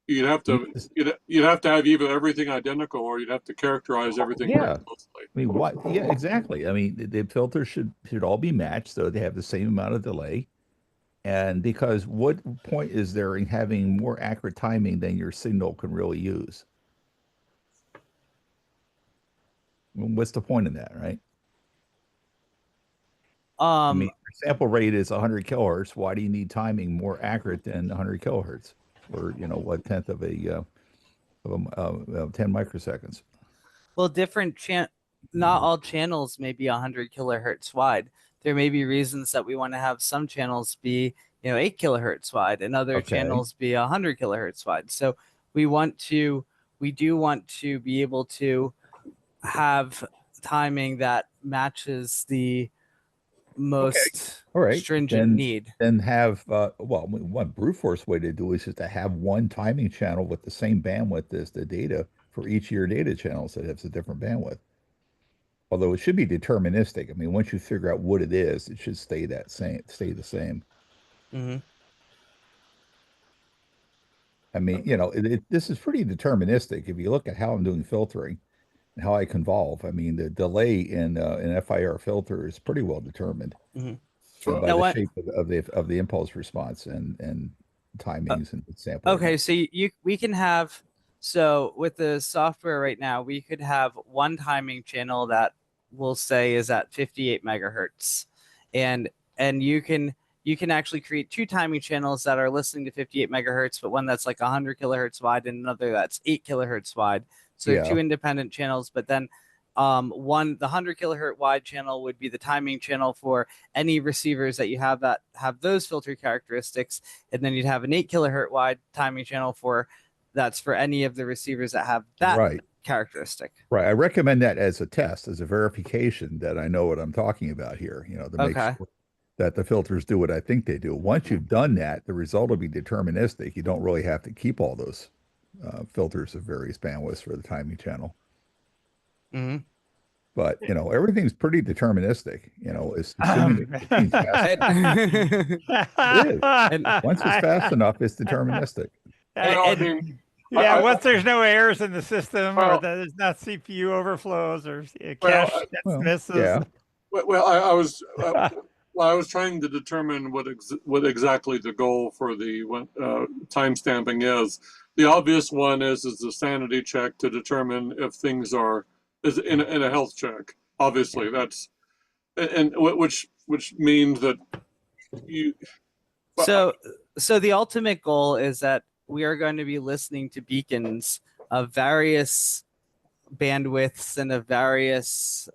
have either everything identical, or you'd have to characterize everything very closely. I mean, what? Yeah, exactly. I mean, the filters should all be matched, so they have the same amount of delay. And because what point is there in having more accurate timing than your signal can really use? What's the point in that, right? I mean, your sample rate is 100 kilohertz. Why do you need timing more accurate than 100 kilohertz, or what tenth of a 10 microseconds? Well, not all channels may be 100 kilohertz wide. There may be reasons that we want to have some channels be 8 kilohertz wide and other channels be 100 kilohertz wide. So we do want to be able to have timing that matches the most All right. stringent need. Then have one brute force way to do is just to have one timing channel with the same bandwidth as the data for each of your data channels that has a different bandwidth. Although it should be deterministic. I mean, once you figure out what it is, it should stay the same. Mm-hmm. I mean, this is pretty deterministic. If you look at how I'm doing filtering and how I convolve, I mean, the delay in an FIR filter is pretty well determined by the shape of the impulse response and timings and sample. Okay, so we can have, so with the software right now, we could have one timing channel that we'll say is at 58 megahertz, and you can actually create two timing channels that are listening to 58 megahertz, but one that's like 100 kilohertz wide and another that's 8 kilohertz wide. So they're two independent channels, but then the 100 kilohertz wide channel would be the timing channel for any receivers that you have that have those filter characteristics, and then you'd have an 8 kilohertz wide timing channel for any of the receivers that have that characteristic. Right. I recommend that as a test, as a verification that I know what I'm talking about here, to make sure that the filters do what I think they do. Once you've done that, the result will be deterministic. You don't really have to keep all those filters of various bandwidths for the timing channel. Mm-hmm. But, everything's pretty deterministic, assuming it's fast. It is. And once it's fast enough, it's deterministic. Yeah, once there's no errors in the system, or there's not CPU overflows or cache misses. Yeah. Well, I was I was trying to determine what exactly the goal for the timestamping is. The obvious one is the sanity check to determine if things are in a health check. Obviously, that's which means that you. So the ultimate goal is that we are going to be listening to beacons of various bandwidths and of various,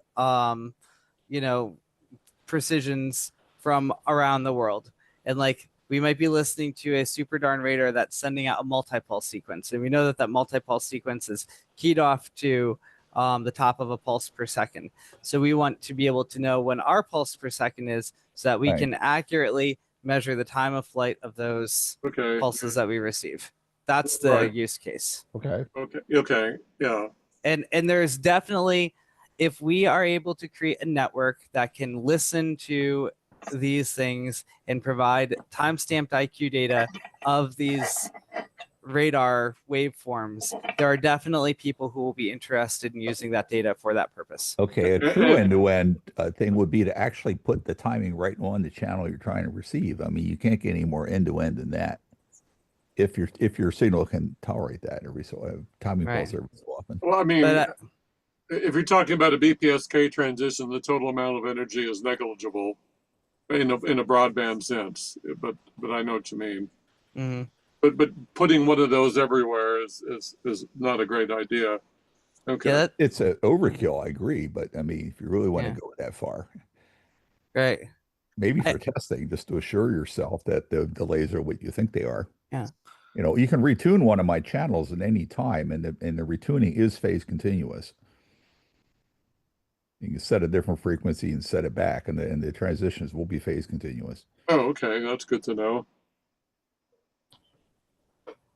precisions from around the world. And like, we might be listening to a super darn radar that's sending out a multi-pulse sequence. And we know that multi-pulse sequence is keyed off to the top of a pulse per second. So we want to be able to know when our pulse per second is, so that we can accurately measure the time of flight of those pulses that we receive. That's the use case. Okay. Yeah. And there's definitely, if we are able to create a network that can listen to these things and provide timestamped IQ data of these radar waveforms, there are definitely people who will be interested in using that data for that purpose. Okay, a true end-to-end thing would be to actually put the timing right on the channel you're trying to receive. I mean, you can't get any more end-to-end than that. If your signal can tolerate that every timing pulse every so often. Well, I mean, if you're talking about a BPSK transition, the total amount of energy is negligible in a broadband sense. But I know what you mean. Mm-hmm. But putting one of those everywhere is not a great idea. Okay. Yeah, it's an overkill, I agree. But I mean, if you really want to go that far, right? Maybe for testing, just to assure yourself that the delays are what you think they are. Yeah. You can retune one of my channels at any time, and the retuning is phase continuous. You can set a different frequency and set it back, and the transitions will be phase continuous. Oh, okay, that's good to know.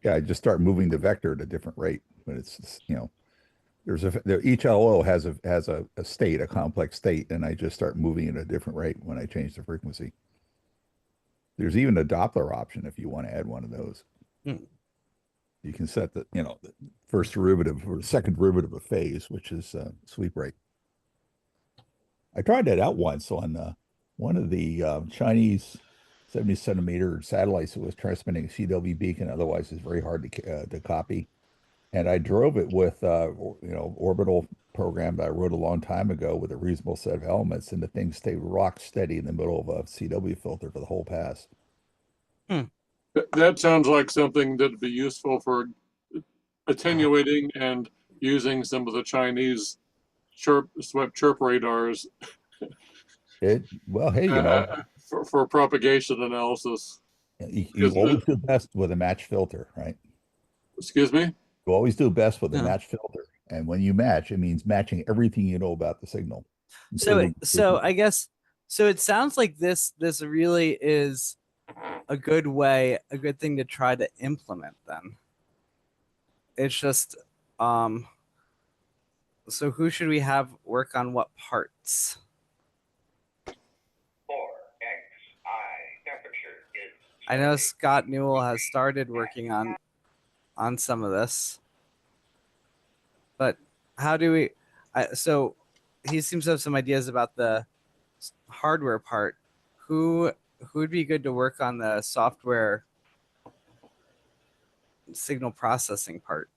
Yeah, I just start moving the vector at a different rate, but it's each LO has a state, a complex state, and I just start moving at a different rate when I change the frequency. There's even a Doppler option if you want to add one of those. You can set the first derivative or second derivative of phase, which is sweep rate. I tried that out once on one of the Chinese 70 centimeter satellites that was transmitting a CW beacon. Otherwise, it's very hard to copy. And I drove it with orbital program that I wrote a long time ago with a reasonable set of elements, and the thing stayed rock steady in the middle of a CW filter for the whole pass. That sounds like something that'd be useful for attenuating and using some of the Chinese swept chirp radars. Well, hey, for propagation analysis. You always do best with a match filter, right? Excuse me? You always do best with a match filter. And when you match, it means matching everything you know about the signal. So I guess So it sounds like this really is a good thing to try to implement then. It's just so who should we have work on what parts? I know Scott Newell has started working on some of this, but how do we? So he seems to have some ideas about the hardware part. Who would be good to work on the software signal processing part?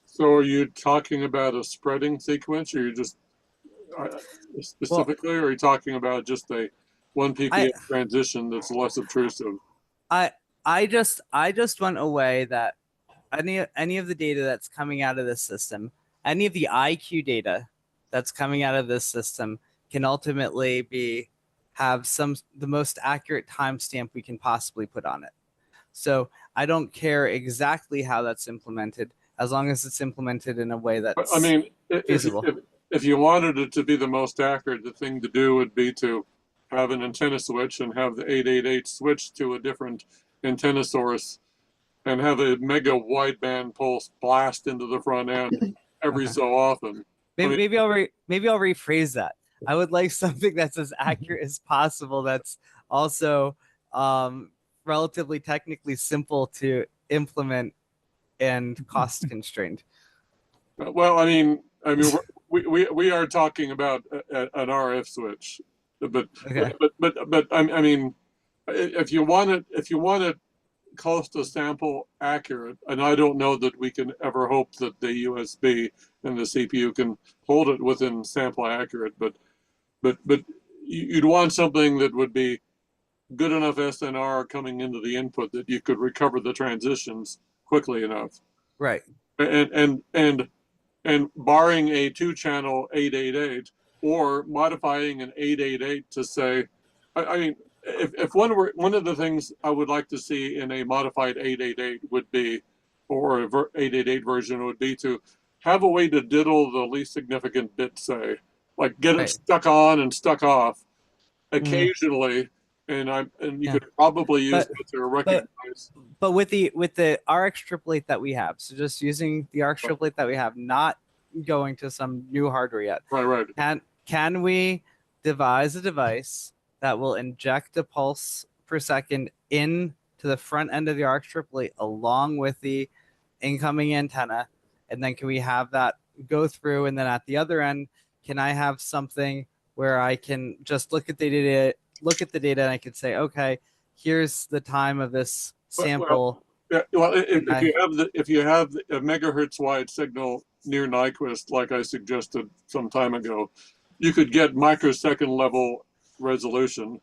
So are you talking about a spreading sequence, or you just specifically, or are you talking about just a 1 ppm transition that's less obtrusive? I just want a way that any of the data that's coming out of this system, any of the IQ data that's coming out of this system can ultimately have the most accurate timestamp we can possibly put on it. So I don't care exactly how that's implemented, as long as it's implemented in a way that's feasible. If you wanted it to be the most accurate, the thing to do would be to have an antenna switch and have the 888 switch to a different antenna source and have a mega wideband pulse blast into the front end every so often. Maybe I'll rephrase that. I would like something that's as accurate as possible. That's also relatively technically simple to implement and cost constrained. Well, I mean, we are talking about an RF switch, but I mean, if you want it close to sample accurate, and I don't know that we can ever hope that the USB and the CPU can hold it within sample accurate, but you'd want something that would be good enough SNR coming into the input that you could recover the transitions quickly enough. Right. And barring a 2-channel 888 or modifying an 888 to say, I mean, if one of the things I would like to see in a modified 888 would be, or a 888 version would be to have a way to diddle the least significant bit, say, like get it stuck on and stuck off occasionally, and you could probably use it to recognize. But with the RX 888 that we have, so just using the RX 888 that we have, not going to some new hardware yet. Right. Can we devise a device that will inject a pulse per second into the front end of the RX 888 along with the incoming antenna, and then can we have that go through, and then at the other end, can I have something where I can just look at the data, and I can say, okay, here's the time of this sample. If you have a megahertz wide signal near Nyquist, like I suggested some time ago, you could get microsecond level resolution.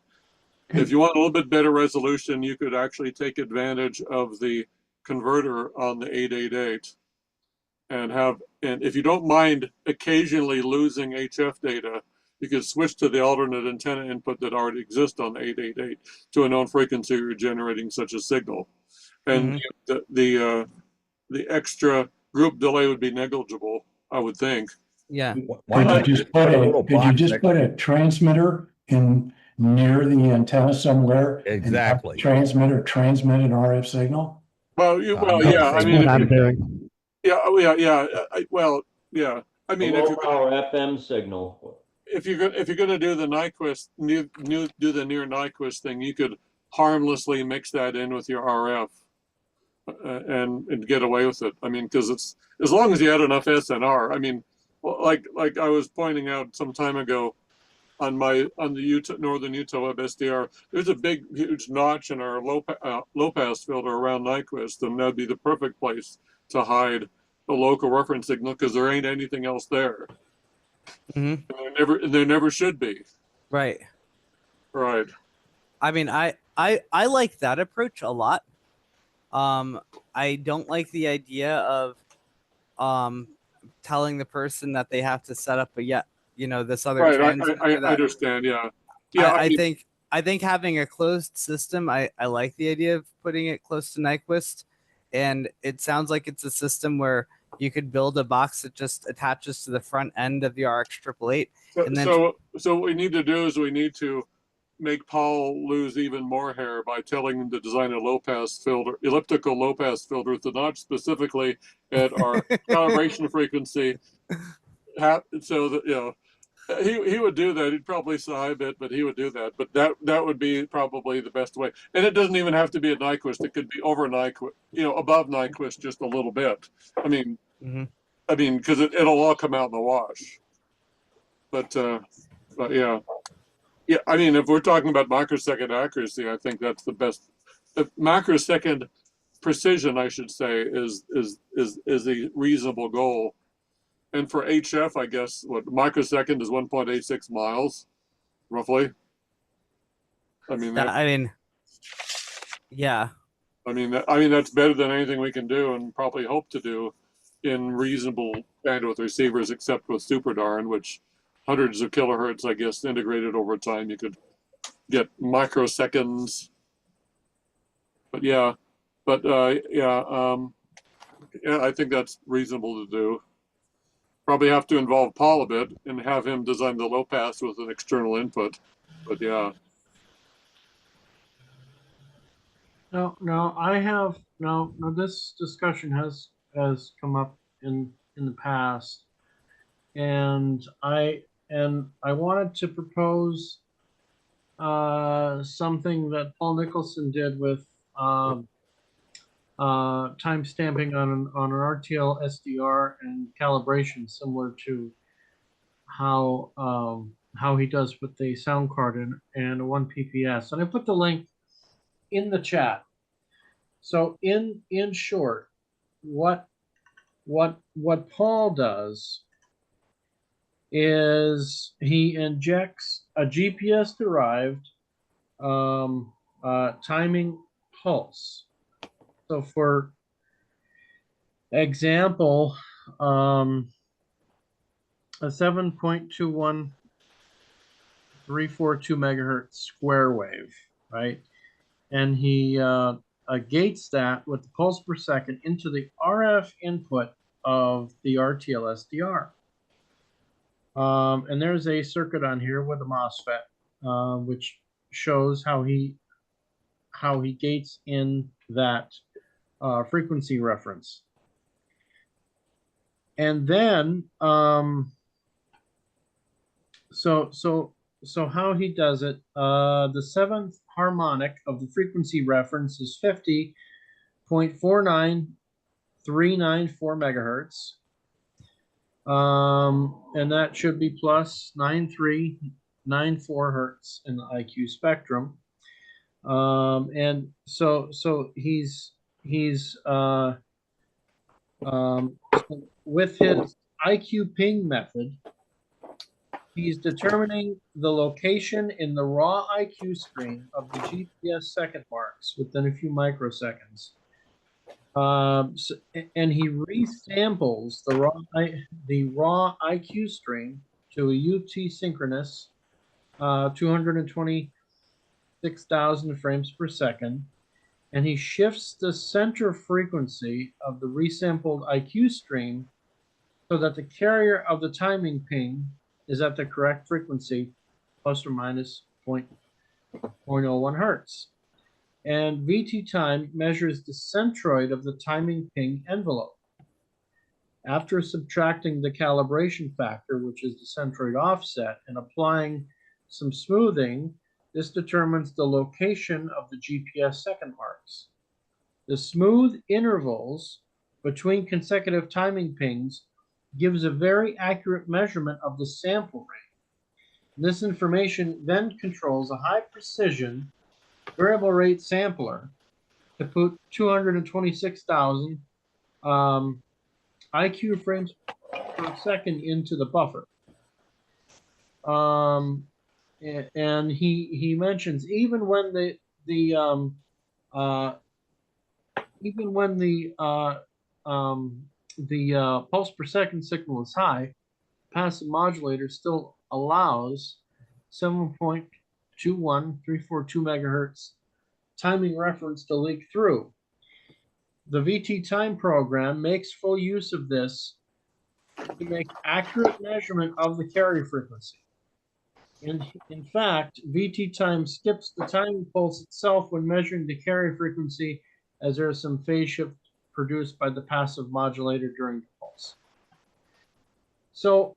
If you want a little bit better resolution, you could actually take advantage of the converter on the 888 and if you don't mind occasionally losing HF data, you could switch to the alternate antenna input that already exists on the 888 to a known frequency you're generating such a signal. And the extra group delay would be negligible, I would think. Yeah. Could you just put a transmitter in near the antenna somewhere? Exactly. Transmit an RF signal? Well, yeah. I mean, I'm doing. Yeah. I mean, low power FM signal. If you're going to do the Nyquist, do the near Nyquist thing, you could harmlessly mix that in with your RF and get away with it. I mean, because it's as long as you had enough SNR. I mean, like I was pointing out some time ago on the Northern Utah WebSDR, there's a huge notch in our low pass filter around Nyquist, and that'd be the perfect place to hide a local reference signal because there ain't anything else there. And there never should be. Right. I mean, I like that approach a lot. I don't like the idea of telling the person that they have to set up this other transmitter. I understand. Yeah. I think having a closed system, I like the idea of putting it close to Nyquist, and it sounds like it's a system where you could build a box that just attaches to the front end of the RX-888. And then So what we need to do is we need to make Paul lose even more hair by telling him to design a low-pass filter, elliptical low-pass filter with the notch specifically at our calibration frequency. So that, you know, he would do that. He'd probably sigh a bit, but he would do that. But that would be probably the best way. And it doesn't even have to be at Nyquist. It could be over Nyquist, you know, above Nyquist just a little bit. I mean, because it'll all come out in the wash. But yeah. Yeah, I mean, if we're talking about microsecond accuracy, I think that's the best. Microsecond precision, I should say, is a reasonable goal. And for HF, I guess what microsecond is 1.86 miles, roughly. I mean, yeah. I mean that's better than anything we can do, and probably hope to do in reasonable bandwidth receivers, except with SuperDARN, which hundreds of kilohertz, I guess, integrated over time, you could get microseconds. But yeah, yeah, I think that's reasonable to do. Probably have to involve Paul a bit and have him design the low pass with an external input. But yeah. No, this discussion has come up in the past, and I wanted to propose something that Paul Nicholson did with time stamping on an RTL SDR and calibration, similar to how he does with the sound card and 1 PPS. And I put the link in the chat. So in short, what Paul does is he injects a GPS derived timing pulse. So for example, a 7.21342 megahertz square wave, right? And he gates that with the pulse per second into the RF input of the RTL SDR. And there's a circuit on here with a MOSFET, which shows how he gates in that frequency reference. And then, so how he does it, the seventh harmonic of the frequency reference is 50.49394 megahertz. And that should be plus 9394 hertz in the IQ spectrum. And so he's with his IQ ping method, he's determining the location in the raw IQ stream of the GPS second marks within a few microseconds. And he resamples the raw IQ stream to a UT synchronous 226,000 frames per second, and he shifts the center frequency of the resampled IQ stream so that the carrier of the timing ping is at the correct frequency, plus or minus 0.01 hertz. And VT time measures the centroid of the timing ping envelope. After subtracting the calibration factor, which is the centroid offset, and applying some smoothing, this determines the location of the GPS second marks. The smooth intervals between consecutive timing pings gives a very accurate measurement of the sample rate. This information then controls a high precision variable rate sampler to put 226,000 IQ frames per second into the buffer. And he mentions even when the pulse per second signal is high, passive modulator still allows 7.21342 megahertz timing reference to leak through. the VT time program makes full use of this to make accurate measurement of the carrier frequency. In fact, VT time skips the timing pulse itself when measuring the carrier frequency, as there is some phase shift produced by the passive modulator during the pulse. So,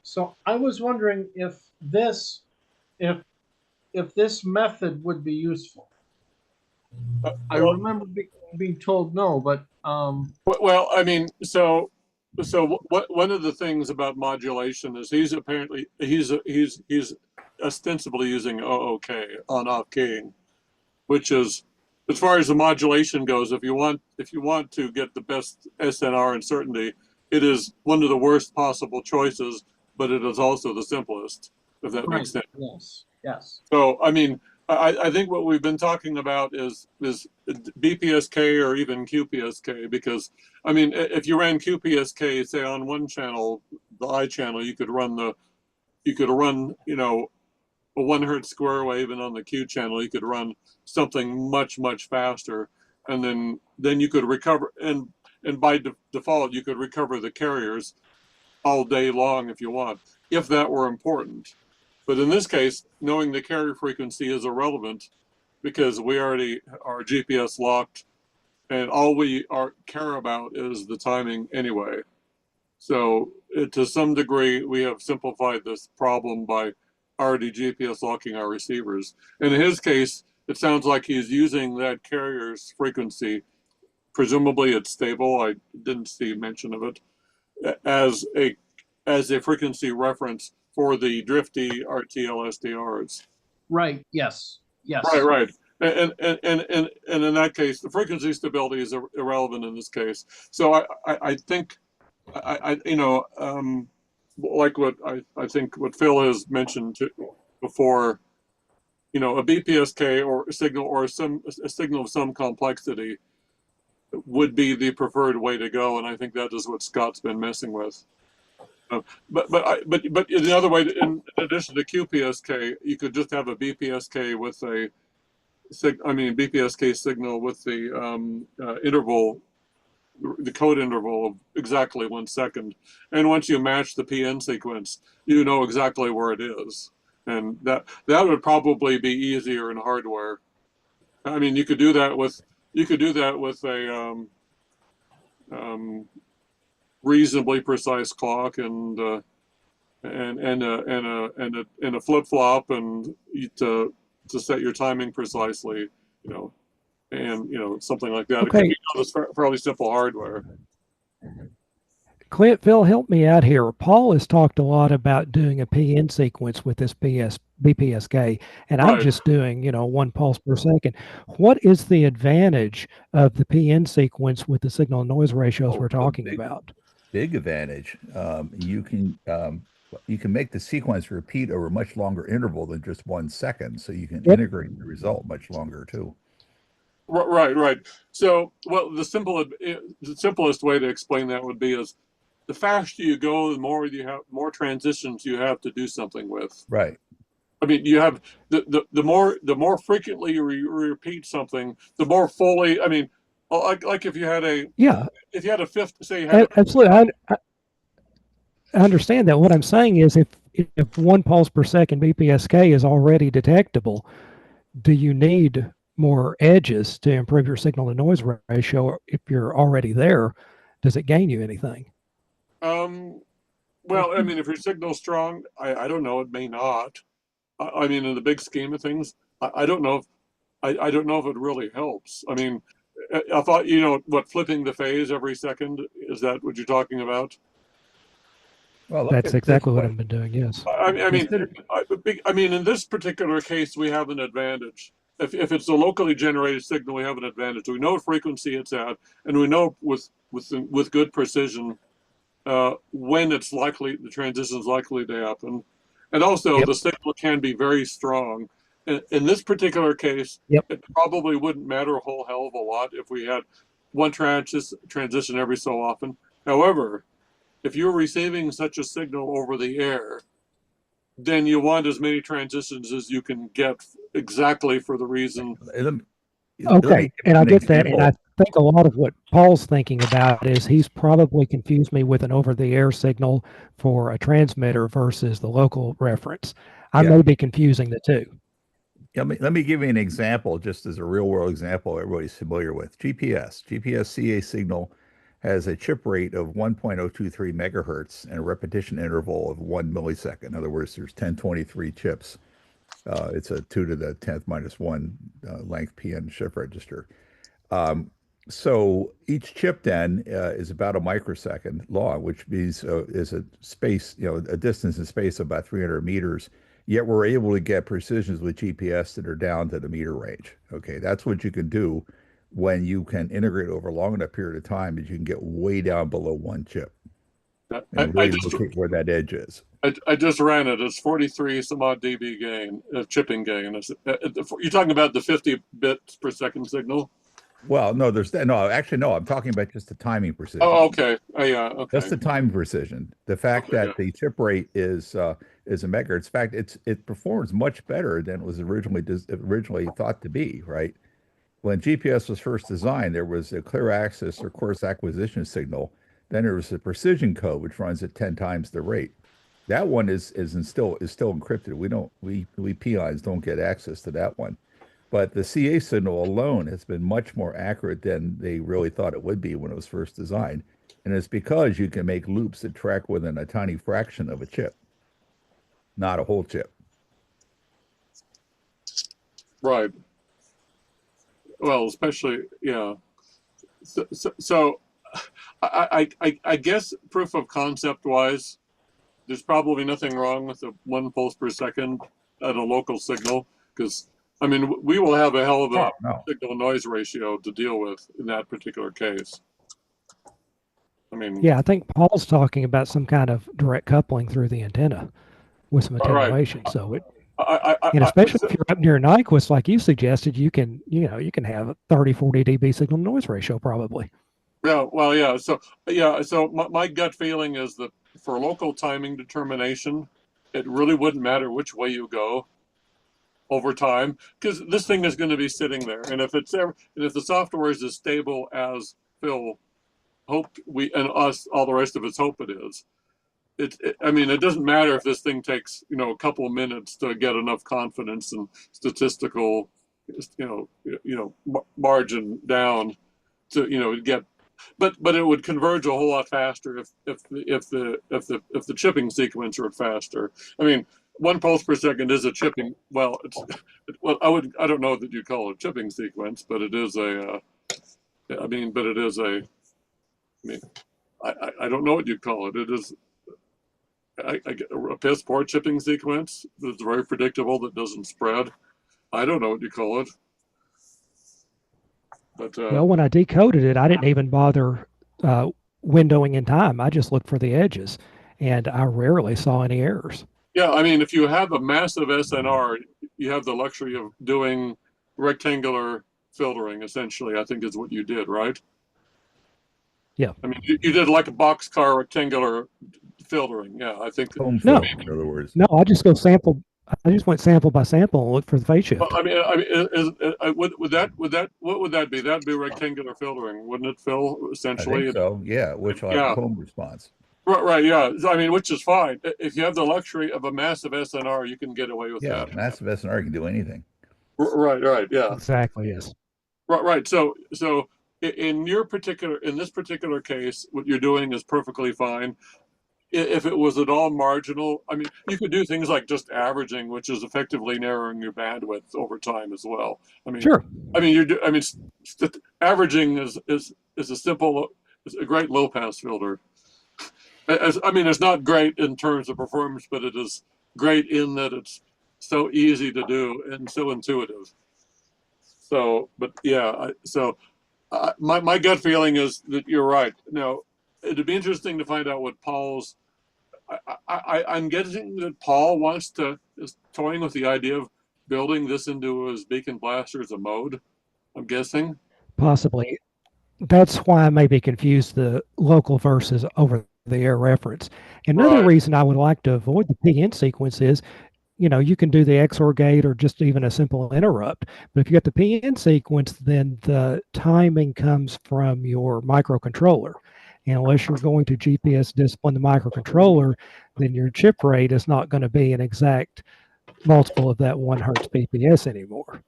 so I was wondering if this method would be useful. I remember being told no, but well, I mean, so what one of the things about modulation is he's ostensibly using OOK, on off keying, which is, as far as the modulation goes, if you want to get the best SNR and certainty, it is one of the worst possible choices, but it is also the simplest, if that makes sense. Yes, yes. So, I mean, I think what we've been talking about is BPSK or even QPSK, because, I mean, if you ran QPSK, say on one channel, the I channel, you could run, you know, a 1 hertz square wave, and on the Q channel, you could run something much faster, and then you could recover, and by default, you could recover the carriers all day long if you want, if that were important. But in this case, knowing the carrier frequency is irrelevant, because we already are GPS locked, and all we care about is the timing anyway. So to some degree, we have simplified this problem by already GPS locking our receivers. And in his case, it sounds like he's using that carrier's frequency. Presumably it's stable. I didn't see mention of it as a frequency reference for the drifty RTL SDRs. Right. Yes. Yes. Right. And in that case, the frequency stability is irrelevant in this case. So I think you know, like what I think what Phil has mentioned before, you know, a BPSK or a signal, or a signal of some complexity would be the preferred way to go, and I think that is what Scott's been messing with. But in other way, in addition to QPSK, you could just have a BPSK with a BPSK signal with the interval, the code interval of exactly 1 second, and once you match the PN sequence, you know exactly where it is, and that would probably be easier in hardware. I mean, you could do that with a reasonably precise clock and a flip flop, and to set your timing precisely, you know, and you know, something like that. Okay. It could be fairly simple hardware. Clint, Phil, help me out here. Paul has talked a lot about doing a PN sequence with this BPSK, and I'm just doing, you know, 1 pulse per second. What is the advantage of the PN sequence with the signal noise ratios we're talking about? Big advantage. You can make the sequence repeat over a much longer interval than just 1 second, so you can integrate the result much longer too. Right. So, well, the simplest way to explain that would be is, the faster you go, the more transitions you have to do something with. Right. I mean, you have the more frequently you repeat something, the more fully. I mean, like if you had a fifth, say you had absolutely. I understand that. What I'm saying is, if 1 pulse per second BPSK is already detectable, do you need more edges to improve your signal to noise ratio? If you're already there, does it gain you anything? Well, I mean, if your signal's strong, I don't know, it may not. I mean, in the big scheme of things, I don't know if I don't know if it really helps. I mean, I thought, you know, what, flipping the phase every second, is that what you're talking about? Well, that's exactly what I've been doing. Yes. I mean, in this particular case, we have an advantage. If it's a locally generated signal, we have an advantage. We know what frequency it's at, and we know with good precision when it's likely, the transition is likely to happen, and also the signal can be very strong. In this particular case, it probably wouldn't matter a whole hell of a lot if we had one transition every so often. However, if you're receiving such a signal over the air, then you want as many transitions as you can get exactly for the reason. Okay, and I get that, and I think a lot of what Paul's thinking about is he's probably confused me with an over-the-air signal for a transmitter versus the local reference. I may be confusing the two. Let me give you an example, just as a real-world example everybody's familiar with. GPS CA signal has a chip rate of 1.023 megahertz and a repetition interval of 1 millisecond. In other words, there's 1023 chips. It's a 2 to the 10th minus 1 length PN shift register. So each chip then is about a microsecond long, which means is a space, a distance in space of about 300 meters. Yet we're able to get precisions with GPS that are down to the meter range. Okay, that's what you can do when you can integrate over a long enough period of time that you can get way down below one chip and really locate where that edge is. I just ran it. It's 43 some odd dB gain, chipping gain. You're talking about the 50 bits per second signal? Well, no, no, I'm talking about just the timing precision. Oh, okay. Oh, yeah, okay. Just the time precision. The fact that the chip rate is a megahertz. In fact, it performs much better than it was originally thought to be, right? When GPS was first designed, there was a clear access or coarse acquisition signal. Then there was a precision code, which runs at 10 times the rate. That one is still encrypted. We peons don't get access to that one. But the CA signal alone has been much more accurate than they really thought it would be when it was first designed. And it's because you can make loops that track within a tiny fraction of a chip, not a whole chip. Right. Well, especially, yeah. So I guess proof of concept wise, there's probably nothing wrong with the 1 pulse per second at a local signal, because I mean, we will have a hell of a signal noise ratio to deal with in that particular case. I mean, yeah, I think Paul's talking about some kind of direct coupling through the antenna with some attenuation. Right. So and especially if you're up near Nyquist, like you suggested, you can have a 30, 40 dB signal noise ratio probably. Yeah, well, yeah. So my gut feeling is that for local timing determination, it really wouldn't matter which way you go over time, because this thing is going to be sitting there, and if the software is as stable as Phil hoped and us, all the rest of us hope it is, I mean, it doesn't matter if this thing takes a couple of minutes to get enough confidence and statistical margin down to get, but it would converge a whole lot faster if the chipping sequence were faster. I mean, 1 pulse per second is a chipping. Well, I don't know that you call it a chipping sequence, but it is a. I don't know what you call it. It is a piss poor chipping sequence that's very predictable, that doesn't spread. I don't know what you call it. But well, when I decoded it, I didn't even bother windowing in time. I just looked for the edges, and I rarely saw any errors. Yeah, I mean, if you have a massive SNR, you have the luxury of doing rectangular filtering, essentially, I think is what you did, right? Yeah. I mean, you did like a boxcar rectangular filtering. Yeah, I think. In other words. No, I just go sample. I just went sample by sample and looked for the phase shift. Well, I mean, what would that be? That'd be rectangular filtering, wouldn't it, Phil? Essentially. I think so. Yeah, which will have a comb response. Right, yeah. I mean, which is fine. If you have the luxury of a massive SNR, you can get away with that. Yeah, massive SNR can do anything. Right, yeah. Exactly, yes. Right. So in this particular case, what you're doing is perfectly fine. If it was at all marginal, I mean, you could do things like just averaging, which is effectively narrowing your bandwidth over time as well. I mean, sure. I mean, averaging is a great low pass filter. I mean, it's not great in terms of performance, but it is great in that it's so easy to do and so intuitive. So, but yeah, my gut feeling is that you're right. Now, it'd be interesting to find out what Paul's. I'm guessing that Paul is toying with the idea of building this into his beacon blaster as a mode. I'm guessing. Possibly. That's why I may be confused the local versus over the air reference. Another reason I would like to avoid the PN sequence is you can do the XOR gate or just even a simple interrupt. But if you got the PN sequence, then the timing comes from your microcontroller. And unless you're going to GPS discipline the microcontroller, then your chip rate is not going to be an exact multiple of that 1 hertz BPS anymore.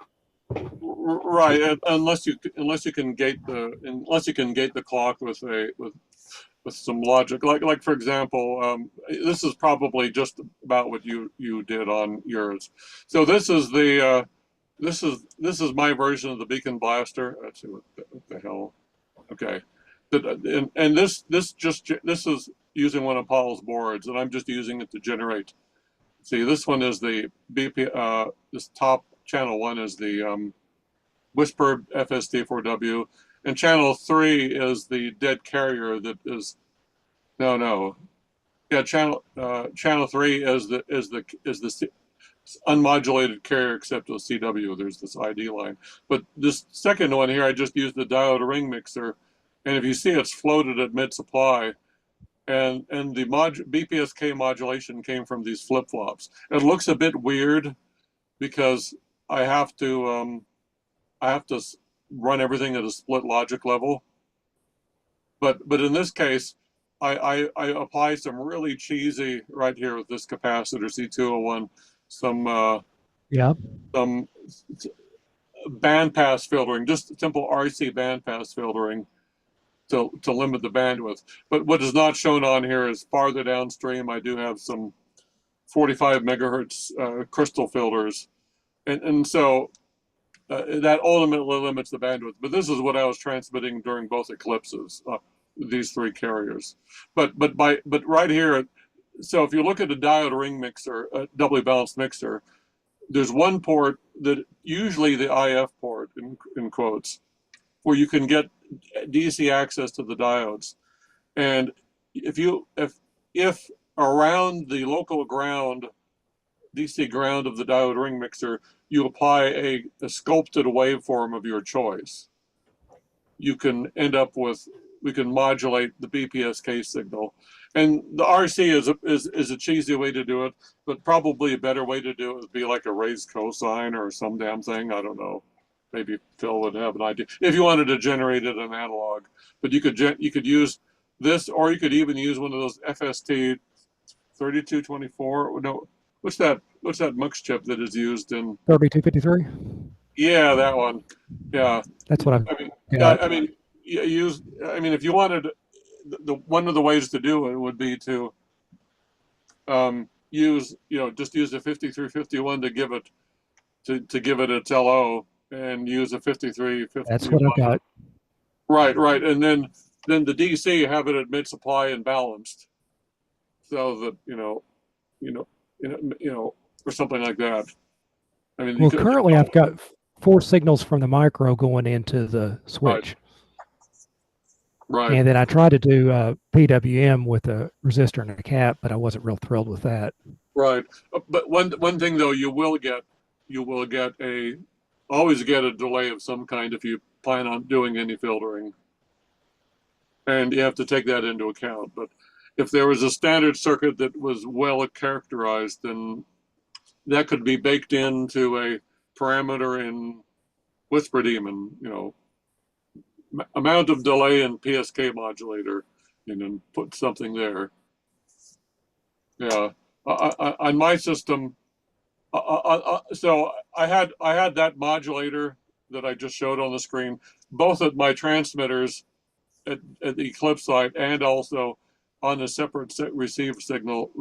Right, unless you can gate the clock with some logic, like for example, this is probably just about what you did on yours. So this is my version of the beacon blaster. Let's see what the hell. Okay, and this is using one of Paul's boards, and I'm just using it to generate. See, this one is the BP. This top channel 1 is the Whisper FSD4W, and channel 3 is the dead carrier that is channel 3 is the unmodulated carrier except with CW. There's this ID line, but this second one here I just used the diode ring mixer, and if you see it's floated at mid supply, and the BPSK modulation came from these flip-flops. It looks a bit weird because I have to run everything at a split logic level. But in this case, I apply some really cheesy right here with this capacitor C201, some bandpass filtering, just simple RC bandpass filtering to limit the bandwidth. But what is not shown on here is farther downstream, I do have some 45 megahertz crystal filters, and so that ultimately limits the bandwidth. But this is what I was transmitting during both eclipses, these 3 carriers. But right here, so if you look at a diode ring mixer, a doubly balanced mixer, there's one port that usually the IF port in quotes, where you can get DC access to the diodes. And if around the local ground, DC ground of the diode ring mixer, you apply a sculpted waveform of your choice, you can end up with, we can modulate the BPSK signal. And the RC is a cheesy way to do it, but probably a better way to do it would be like a raised cosine or some damn thing. I don't know. Maybe Phil would have an idea if you wanted to generate it in analog. But you could use this, or you could even use one of those FST 3224. No, what's that MUX chip that is used in 3253? Yeah, that one. Yeah, that's what I mean, if you wanted, one of the ways to do it would be to use a 5351 to give it its LO, and use a 5351. That's what I've got. Right, and then the DC have it at mid supply and balanced, so that or something like that. I mean, well, currently I've got 4 signals from the micro going into the switch. Right. And then I tried to do PWM with a resistor and a cap, but I wasn't real thrilled with that. Right, but one thing though, you will always get a delay of some kind if you plan on doing any filtering, and you have to take that into account. But if there was a standard circuit that was well characterized, then that could be baked into a parameter in Whisper Daemon, amount of delay in PSK modulator, and then put something there. Yeah, on my system, so I had that modulator that I just showed on the screen, both at my transmitters at the Eclipse site, and also on a separate receive signal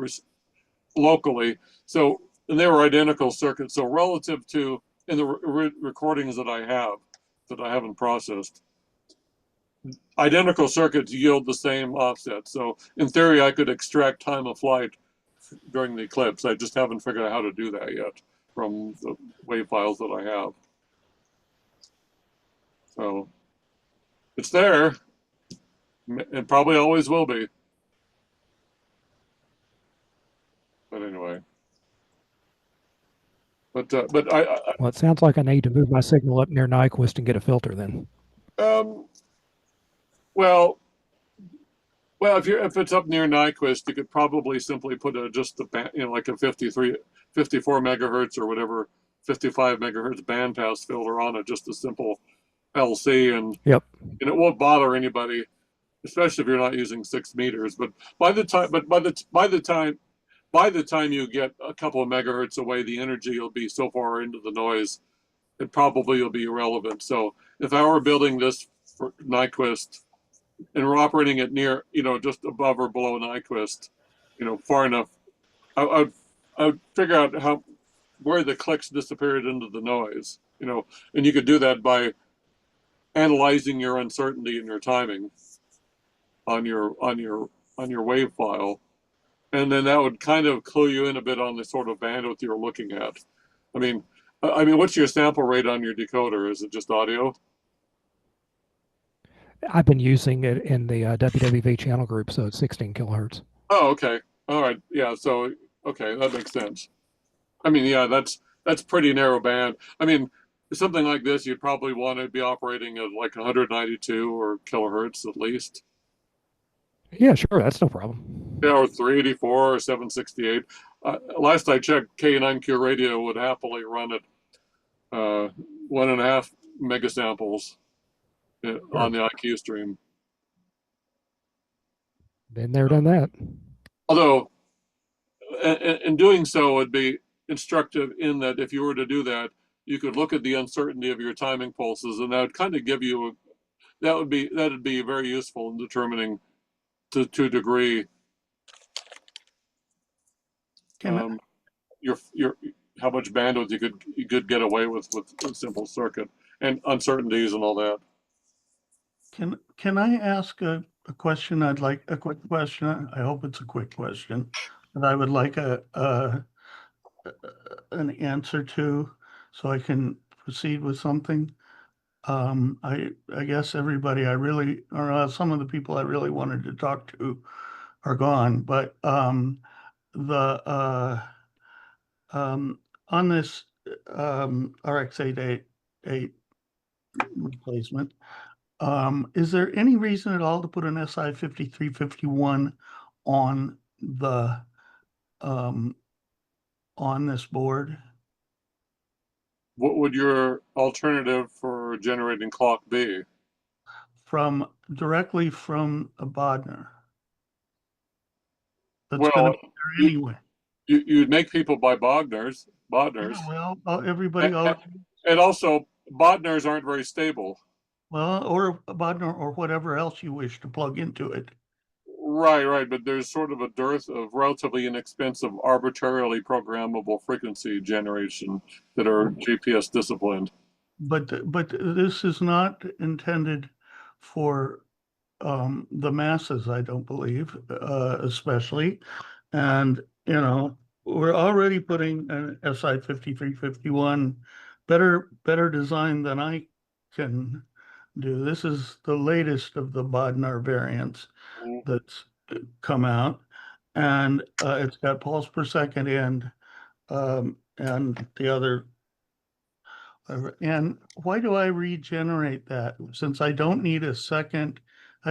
locally. So, and they were identical circuits. So relative to in the recordings that I haven't processed, identical circuits yield the same offset. So in theory, I could extract time of flight during the eclipse. I just haven't figured out how to do that yet from the wave files that I have. So it's there, and probably always will be. But anyway. But well, it sounds like I need to move my signal up near Nyquist and get a filter then. Well, Well, if it's up near Nyquist, you could probably simply put just a band, like a 54 megahertz or whatever, 55 megahertz bandpass filter on it, just a simple LC, and Yep. it won't bother anybody, especially if you're not using 6 meters. But by the time you get a couple of megahertz away, the energy will be so far into the noise, it probably will be irrelevant. So if I were building this for Nyquist, and we're operating it near, just above or below Nyquist, far enough, I would figure out where the clicks disappeared into the noise, and you could do that by analyzing your uncertainty and your timing on your wave file, and then that would kind of clue you in a bit on the sort of bandwidth you're looking at. What's your sample rate on your decoder? Is it just audio? I've been using it in the WWV channel group, so it's 16 kilohertz. Oh, okay. All right. Yeah. So, okay, that makes sense. Yeah, that's pretty narrow band. Something like this, you'd probably want to be operating at like 192 or kilohertz at least. Yeah, sure, that's no problem. Yeah, or 384 or 768. Last I checked, K9Q radio would happily run at 1.5 megasamples on the IQ stream. Been there, done that. Although, in doing so, would be instructive in that if you were to do that, you could look at the uncertainty of your timing pulses, and that would kind of give you that'd be very useful in determining to a degree your how much bandwidth you could get away with a simple circuit and uncertainties and all that. Can I ask a question? I'd like a quick question. I hope it's a quick question, but I would like an answer to, so I can proceed with something. I guess everybody some of the people I really wanted to talk to are gone, but on this RX-888 replacement, is there any reason at all to put an SI 5351 on the on this board? What would your alternative for generating clock be? Directly from a Bodner. That's Well, going to be there anyway. You'd make people buy Bodners. Yeah, well, everybody. And also, Bodners aren't very stable. Well, or a Bodner or whatever else you wish to plug into it. Right. But there's sort of a dearth of relatively inexpensive, arbitrarily programmable frequency generation that are GPS disciplined. But this is not intended for the masses, I don't believe, especially. And, we're already putting an SI 5351 better design than I can do. This is the latest of the Bodnar variants that's come out, and it's got pulse per second and the other. And why do I regenerate that? Since I don't need I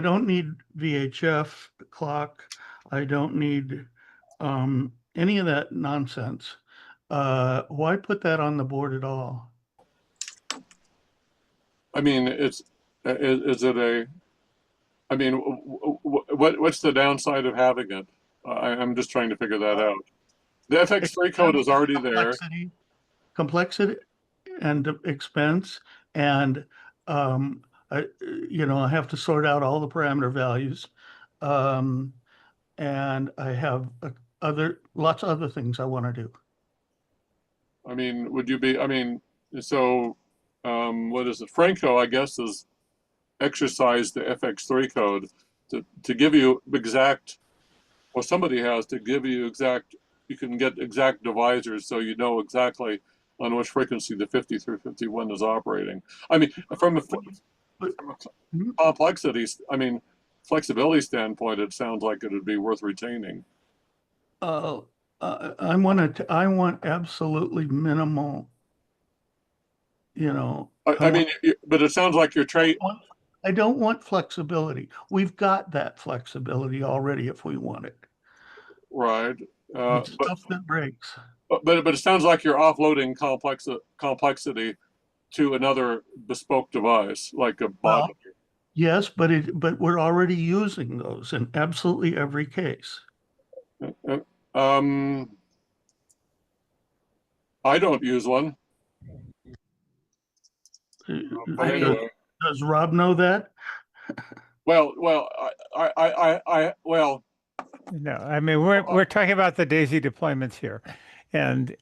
don't need VHF clock. I don't need any of that nonsense. Why put that on the board at all? Is it what's the downside of having it? I'm just trying to figure that out. The FX3 code is already there. Complexity and expense, and I have to sort out all the parameter values, and I have lots of other things I want to do. What is it? Franco, I guess, has exercised the FX3 code to give you exact, or somebody has to give you exact, you can get exact divisors so you know exactly on which frequency the 5351 is operating. From a complexity, flexibility standpoint, it sounds like it would be worth retaining. I want absolutely minimal, but it sounds like your trade. I don't want flexibility. We've got that flexibility already if we want it. Right. It's stuff that breaks. But it sounds like you're offloading complexity to another bespoke device, like a Well, bot. yes, but we're already using those in absolutely every case. I don't use one. But anyway. Does Rob know that? Well, well. No, I mean we're talking about the DAISY deployments here, and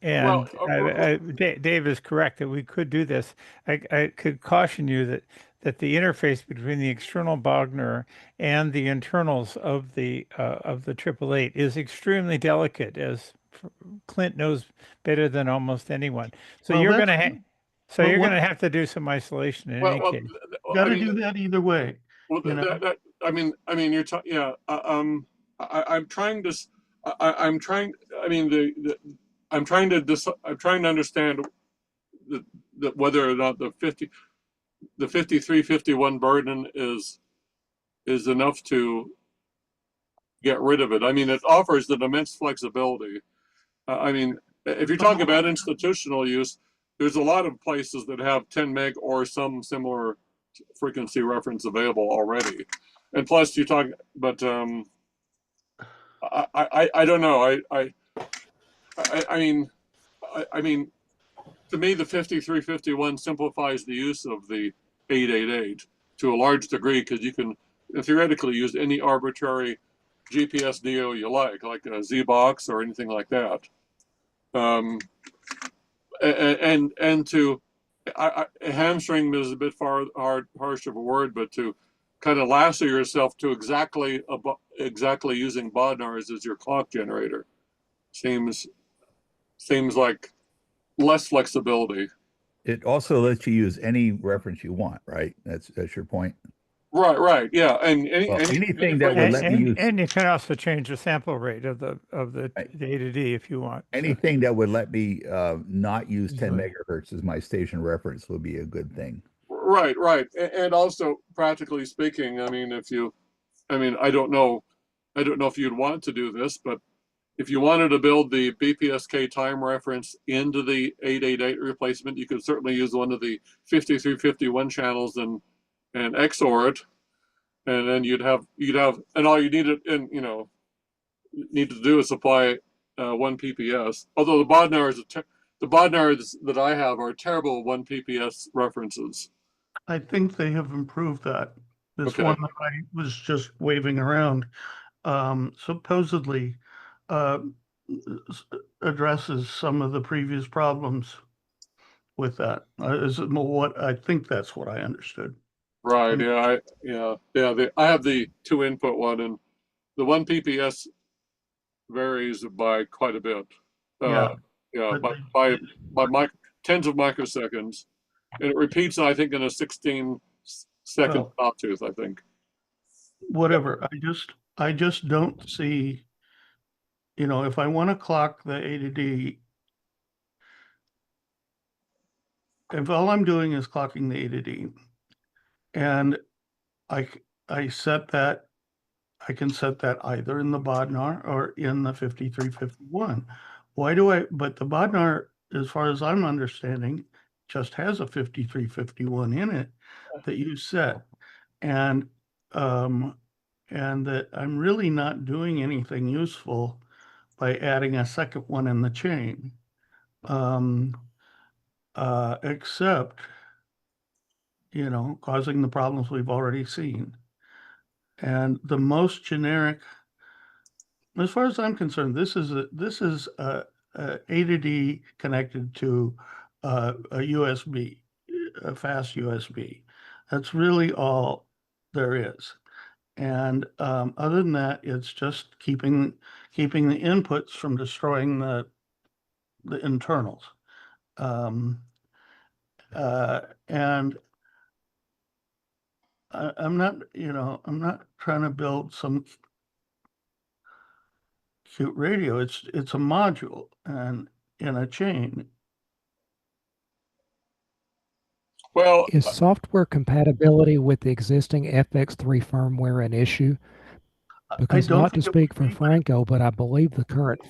Dave is correct that we could do this. I could caution you that the interface between the external Bogner and the internals of the 888 is extremely delicate, as Clint knows better than almost anyone. So Well, you're going to have to do some isolation in any case. Got to do that either way. Well, I mean, you're talking. Yeah. I'm trying to. I'm trying. I mean, I'm trying to understand whether or not the 5351 burden is enough to get rid of it. I mean, it offers an immense flexibility. I mean, if you're talking about institutional use, there's a lot of places that have 10 meg or some similar frequency reference available already. And plus you talk, but I don't know. I mean, to me, the 5351 simplifies the use of the 888 to a large degree, because you can theoretically use any arbitrary GPS DO you like a Z-Box or anything like that. And to hamstring is a bit harsh of a word, but to kind of lasso yourself to exactly using Bodnars as your clock generator seems like less flexibility. It also lets you use any reference you want, right? That's your point. Right, yeah, and anything that would let me use, and you can also change the sample rate of the A to D if you want. Anything that would let me not use 10 megahertz as my station reference would be a good thing. Right, and also practically speaking, I mean, I don't know if you'd want to do this, but if you wanted to build the BPSK time reference into the 888 replacement, you could certainly use one of the 5351 channels and XOR it, and then you'd have, and all you needed, and need to do is supply 1 PPS. Although the Bodnars that I have are terrible 1 PPS references. I think they have improved that. This Okay. one that I was just waving around, supposedly addresses some of the previous problems with that. I think that's what I understood. Right. Yeah. I have the 2 input one, and the 1 PPS varies by quite a bit. By tens of microseconds, and it repeats, I think, in a 16-second sawtooth, I think. Whatever. I just don't see, if I want to clock the A to D, if all I'm doing is clocking the A to D, and I set that, I can set that either in the Bodnar or in the 5351. But the Bodnar, as far as I'm understanding, just has a 5351 in it that you set. And that I'm really not doing anything useful by adding a second one in the chain. Except, causing the problems we've already seen. And the most generic, as far as I'm concerned, this is a A to D connected to a USB, a fast USB. That's really all there is. And other than that, it's just keeping the inputs from destroying the internals. And I'm not trying to build some cute radio. It's a module and in a chain. Well, Is software compatibility with the existing FX3 firmware an issue? I Because don't not to think it would speak for be, but Franco, but I believe the current.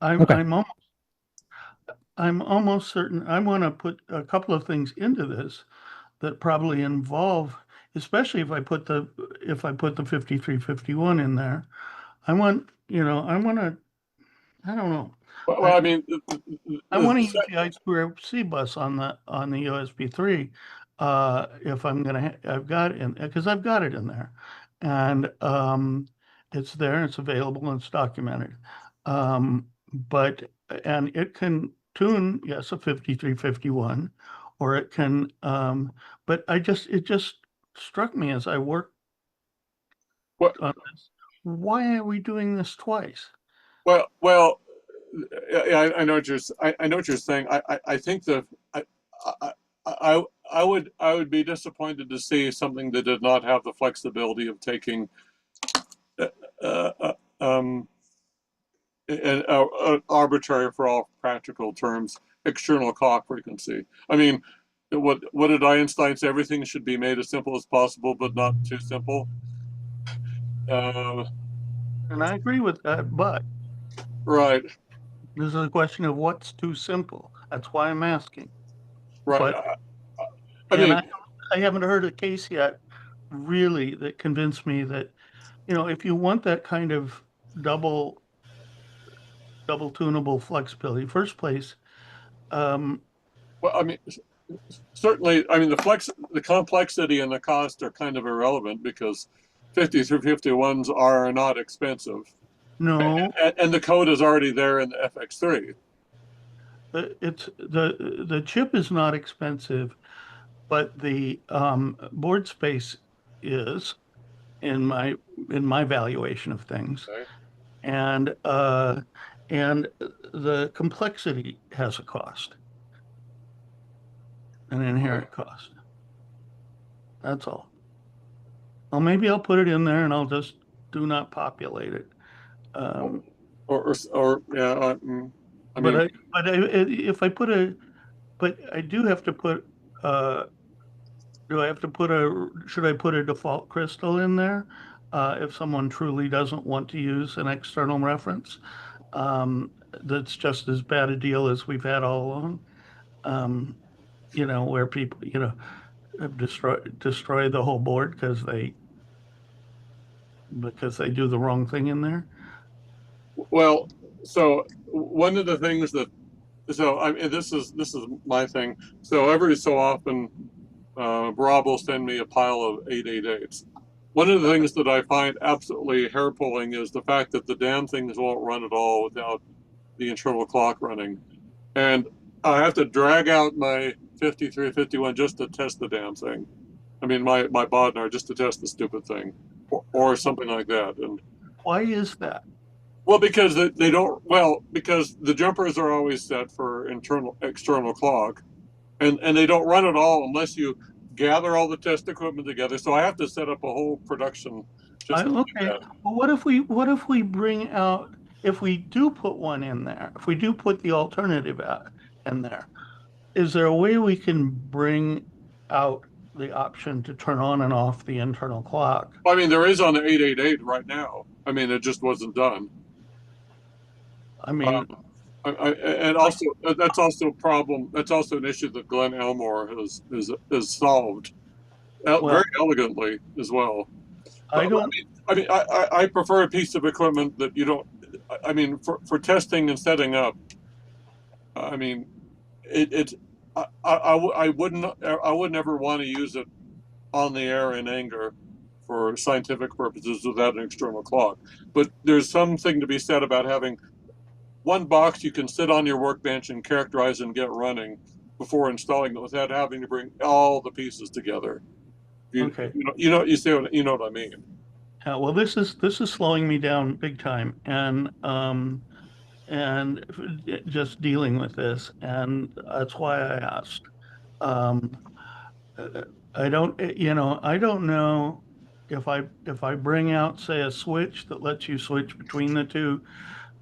I'm, Okay. I'm almost certain, I want to put a couple of things into this that probably involve, especially if I put the 5351 in there. I want to, I don't know. well, I mean, I want to use the I2C bus on the USB 3 if I'm gonna I've got it in because I've got it in there, and it's there and it's available and it's documented. But and it can tune, yes, a 5351, or it can but it just struck me as I worked what, on this. Why are we doing this twice? well, yeah, I know what I know what you're saying. I think I, I would be disappointed to see something that did not have the flexibility of taking uh, uh, um, an arbitrary for all practical terms external clock frequency. I mean, what did Einstein say? Everything should be made as simple as possible, but not too simple. And I agree with that, but Right. this is a question of what's too simple. That's why I'm asking. Right. But I mean, I haven't heard a case yet really that convinced me that, if you want that kind of double tunable flexibility, first place, well, I mean, certainly, I mean, the complexity and the cost are kind of irrelevant because 50 through 51s are not expensive. no, And the code is already there in the FX3. it's the chip is not expensive, but the board space is in my valuation of things. Okay. And the complexity has a cost, an inherent cost. That's all. Well, maybe I'll put it in there and I'll just do not populate it. Or yeah, I mean, If I put but I do have to put, should I put a default crystal in there? If someone truly doesn't want to use an external reference, that's just as bad a deal as we've had all along. Where people, have destroy the whole board because they do the wrong thing in there. well, so one of the things that I mean, this is my thing. So every so often, Rob will send me a pile of 888s. One of the things that I find absolutely hair pulling is the fact that the damn things won't run at all without the internal clock running, and I have to drag out my 5351 just to test the damn thing. I mean, my Bodnar just to test the stupid thing, or something like that. And why is that? Well, because they don't. Well, because the jumpers are always set for external clock, and they don't run at all unless you gather all the test equipment together. So I have to set up a whole production. Okay. Well, what if we bring out, if we do put one in there, if we do put the alternative out in there, is there a way we can bring out the option to turn on and off the internal clock? I mean, there is on the 888 right now. I mean, it just wasn't done. I mean, and also that's also a problem. That's also an issue that Glenn Elmore has solved very elegantly as well. I don't. I prefer a piece of equipment that you don't. I mean, for testing and setting up. I mean, I would never want to use it on the air in anger for scientific purposes without an external clock. But there's something to be said about having one box you can sit on your workbench and characterize and get running before installing it without having to bring all the pieces together. Okay. You know what I mean. Well, this is slowing me down big time, and just dealing with this, and that's why I asked. Um, I don't, I don't know if I bring out, say, a switch that lets you switch between the two,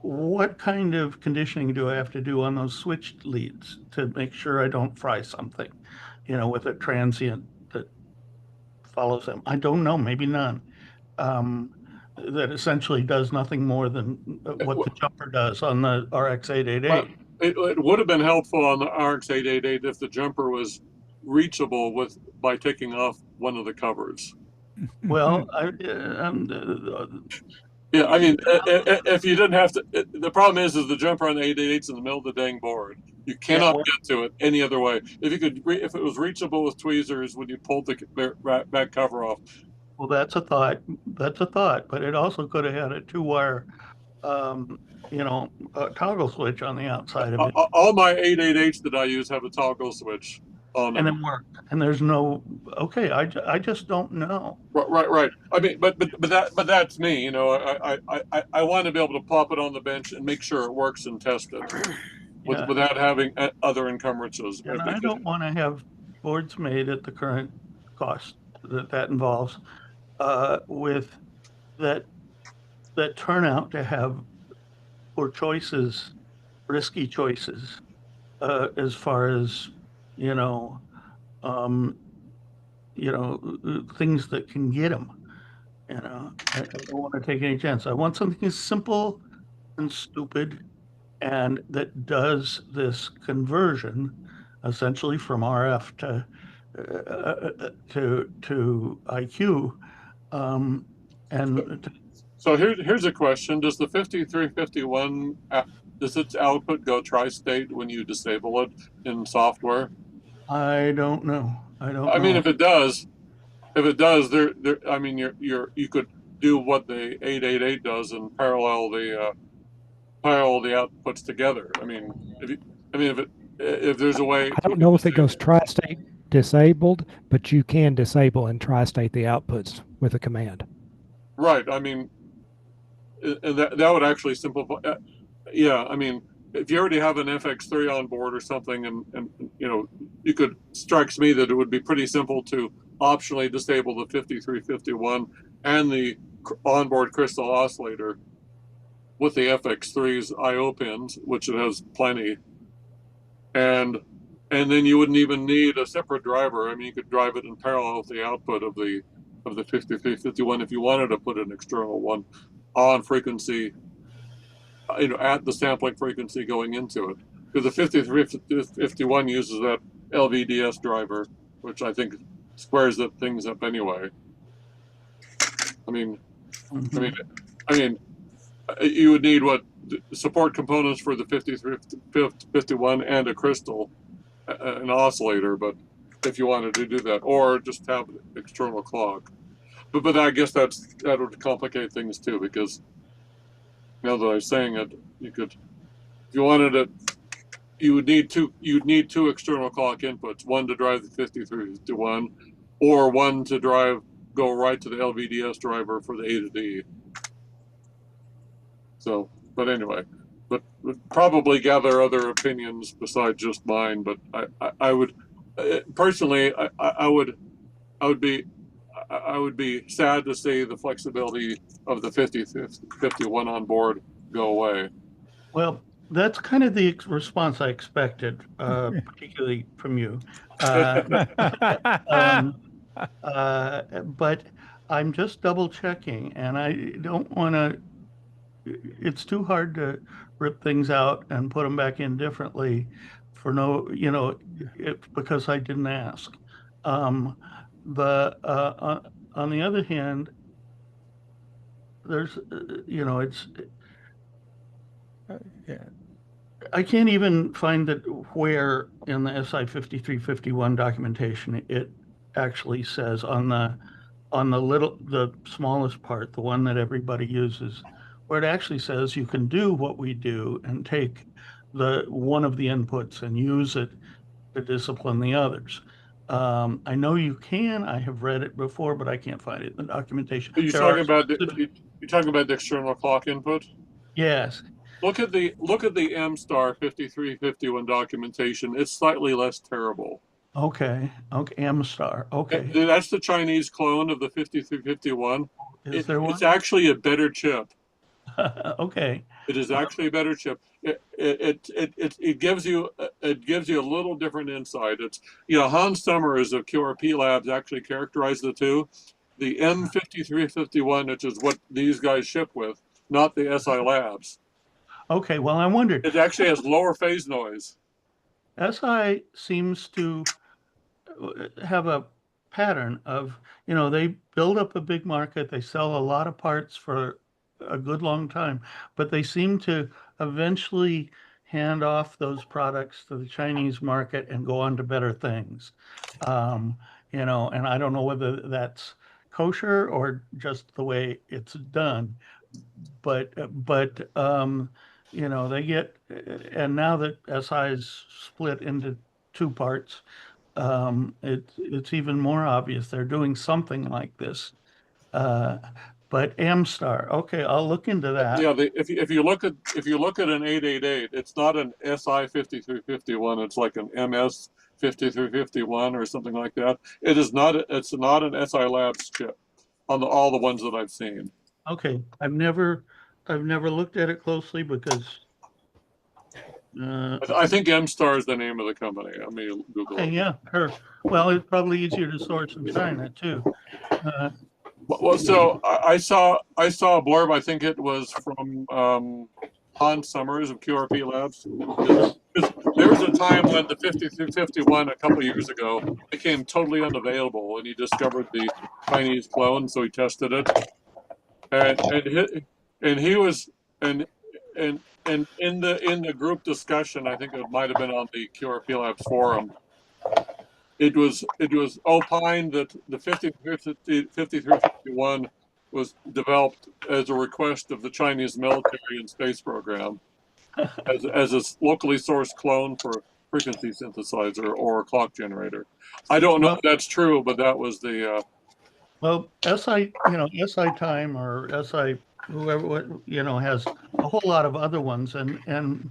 what kind of conditioning do I have to do on those switch leads to make sure I don't fry something? with a transient that follows them. I don't know, maybe none. That essentially does nothing more than what the jumper does on the RX 888. It would have been helpful on the RX 888 if the jumper was reachable by taking off one of the covers. Well, yeah, I mean, if you didn't have to, the problem is the jumper on the 888's in the middle of the dang board. You cannot get to it any other way. If it was reachable with tweezers when you pulled the back cover off. Well, that's a thought. But it also could have had a 2-wire, toggle switch on the outside of it. All my 888s that I use have a toggle switch on them. And it worked. And there's no. Okay, I just don't know. Right. I mean, but that's me. I want to be able to pop it on the bench and make sure it works and test it without having other encumbrances. And I don't want to have boards made at the current cost that involves with that turn out to have poor choices, risky choices, as far as things that can get them. I don't want to take any chance. I want something simple and stupid, and that does this conversion essentially from RF to IQ. So here's a question: does the 5351 does its output go tri-state when you disable it in software? I don't know. I mean, if it does, there. I mean, you could do what the 888 does and parallel the outputs together. I mean, if there's a way. I don't know if it goes tri-state disabled, but you can disable and tri-state the outputs with a command. Right. I mean, and that would actually simplify. Yeah. I mean, if you already have an FX3 on board or something, and you could, strikes me that it would be pretty simple to optionally disable the 5351 and the onboard crystal oscillator with the FX3's I/O pins, which it has plenty, and then you wouldn't even need a separate driver. I mean, you could drive it in parallel with the output of the 5351 if you wanted to put an external one on frequency, at the sampling frequency going into it, because the 5351 uses that LVDS driver, which I think squares things up anyway. I mean, you would need support components for the 5351 and a crystal, an oscillator, but if you wanted to do that, or just have external clock. But I guess that would complicate things too, because now that I'm saying it, you could, if you wanted it, you'd need two external clock inputs, one to drive the 5351, or one to go right to the LVDS driver for the A to D. So, but anyway, but probably gather other opinions besides just mine. But I would personally, I would be sad to see the flexibility of the 5051 on board go away. Well, that's kind of the response I expected, particularly from you. But I'm just double checking, and I don't want to. It's too hard to rip things out and put them back in differently for because I didn't ask. On the other hand, there's, it's. I can't even find that where in the SI 5351 documentation it actually says on the smallest part, the one that everybody uses, where it actually says you can do what we do and take one of the inputs and use it to discipline the others. I know you can. I have read it before, but I can't find it in the documentation. You're talking about the external clock input? Yes. Look at the M-Star 5351 documentation. It's slightly less terrible. Okay. M-Star. Okay. That's the Chinese clone of the 5351. Is there one? It's actually a better chip. Okay. It is actually a better chip. it gives you a little different insight. It's, you know, Hans Summers of QRP Labs actually characterized the two. The M5351, which is what these guys ship with, not the SI Labs. Okay, well, I wondered. It actually has lower phase noise. SI seems to have a pattern of, you know, they build up a big market, they sell a lot of parts for a good long time, but they seem to eventually hand off those products to the Chinese market and go on to better things. You know, and I don't know whether that's kosher or just the way it's done, but you know, they get, and now that SI is split into two parts, it's even more obvious they're doing something like this. But Amstar, okay, I'll look into that. Yeah, if you look at an 888, it's not an SI 5351. It's like an MS 5351 or something like that. It is not. It's not an SI Labs chip on all the ones that I've seen. Okay, I've never looked at it closely because. I think MStar is the name of the company. I mean, Google Okay, it. yeah, sure. Well, it's probably easier to source in China too. Well, so I saw a blurb. I think it was from Hans Summers of QRP Labs. There was a time when the 5351 a couple of years ago became totally unavailable, and he discovered the Chinese clone, so he tested it, and he was and in the group discussion, I think it might have been on the QRP Labs forum. It was opined that the 5351 was developed as a request of the Chinese military and space program, as a locally sourced clone for frequency synthesizer or a clock generator. I don't know if that's true, but that was the. Well, SI, you know, SI Time or SI whoever, you know, has a whole lot of other ones, and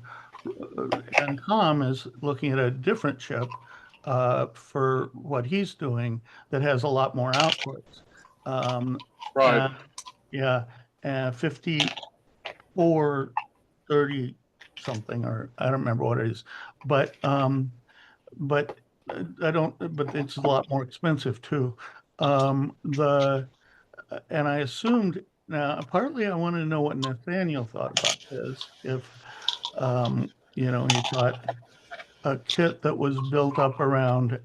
Tom is looking at a different chip for what he's doing that has a lot more outputs. Right. Yeah, 5430 something, or I don't remember what it is, but but but it's a lot more expensive too. And I assumed, now partly I wanted to know what Nathaniel thought about this. If you know, he thought a kit that was built up around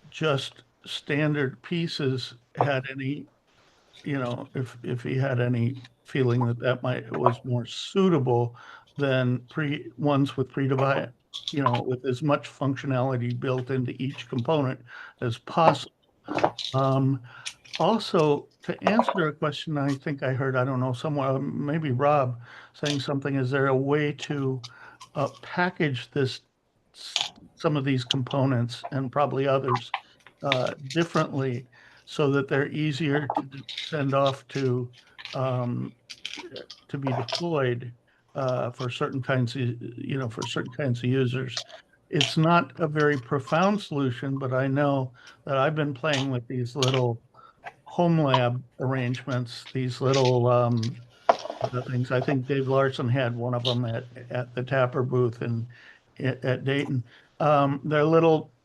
just standard pieces had any, you know, if he had any feeling that was more suitable than ones with predefined, you know, with as much functionality built into each component as possible. Also, to answer a question I think I heard, I don't know, somewhere, maybe Rob saying something, is there a way to package some of these components and probably others differently so that they're easier to send off to be deployed for certain kinds of, you know, for certain kinds of users. It's not a very profound solution, but I know that I've been playing with these little home lab arrangements, these little the things. I think Dave Larson had one of them at the Tapper booth at Dayton.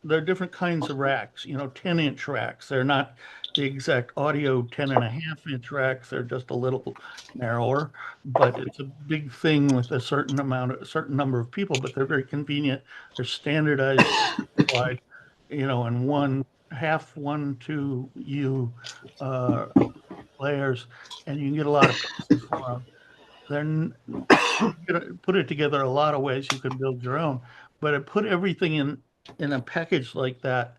They're different kinds of racks, you know, 10-inch racks. They're not the exact audio 10.5-inch racks. They're just a little narrower, but it's a big thing with a certain number of people, but they're very convenient. They're standardized wide, you know, and 2 layers, and you can get a lot of pieces for them. Then put it together a lot of ways. You can build your own, but I put everything in a package like that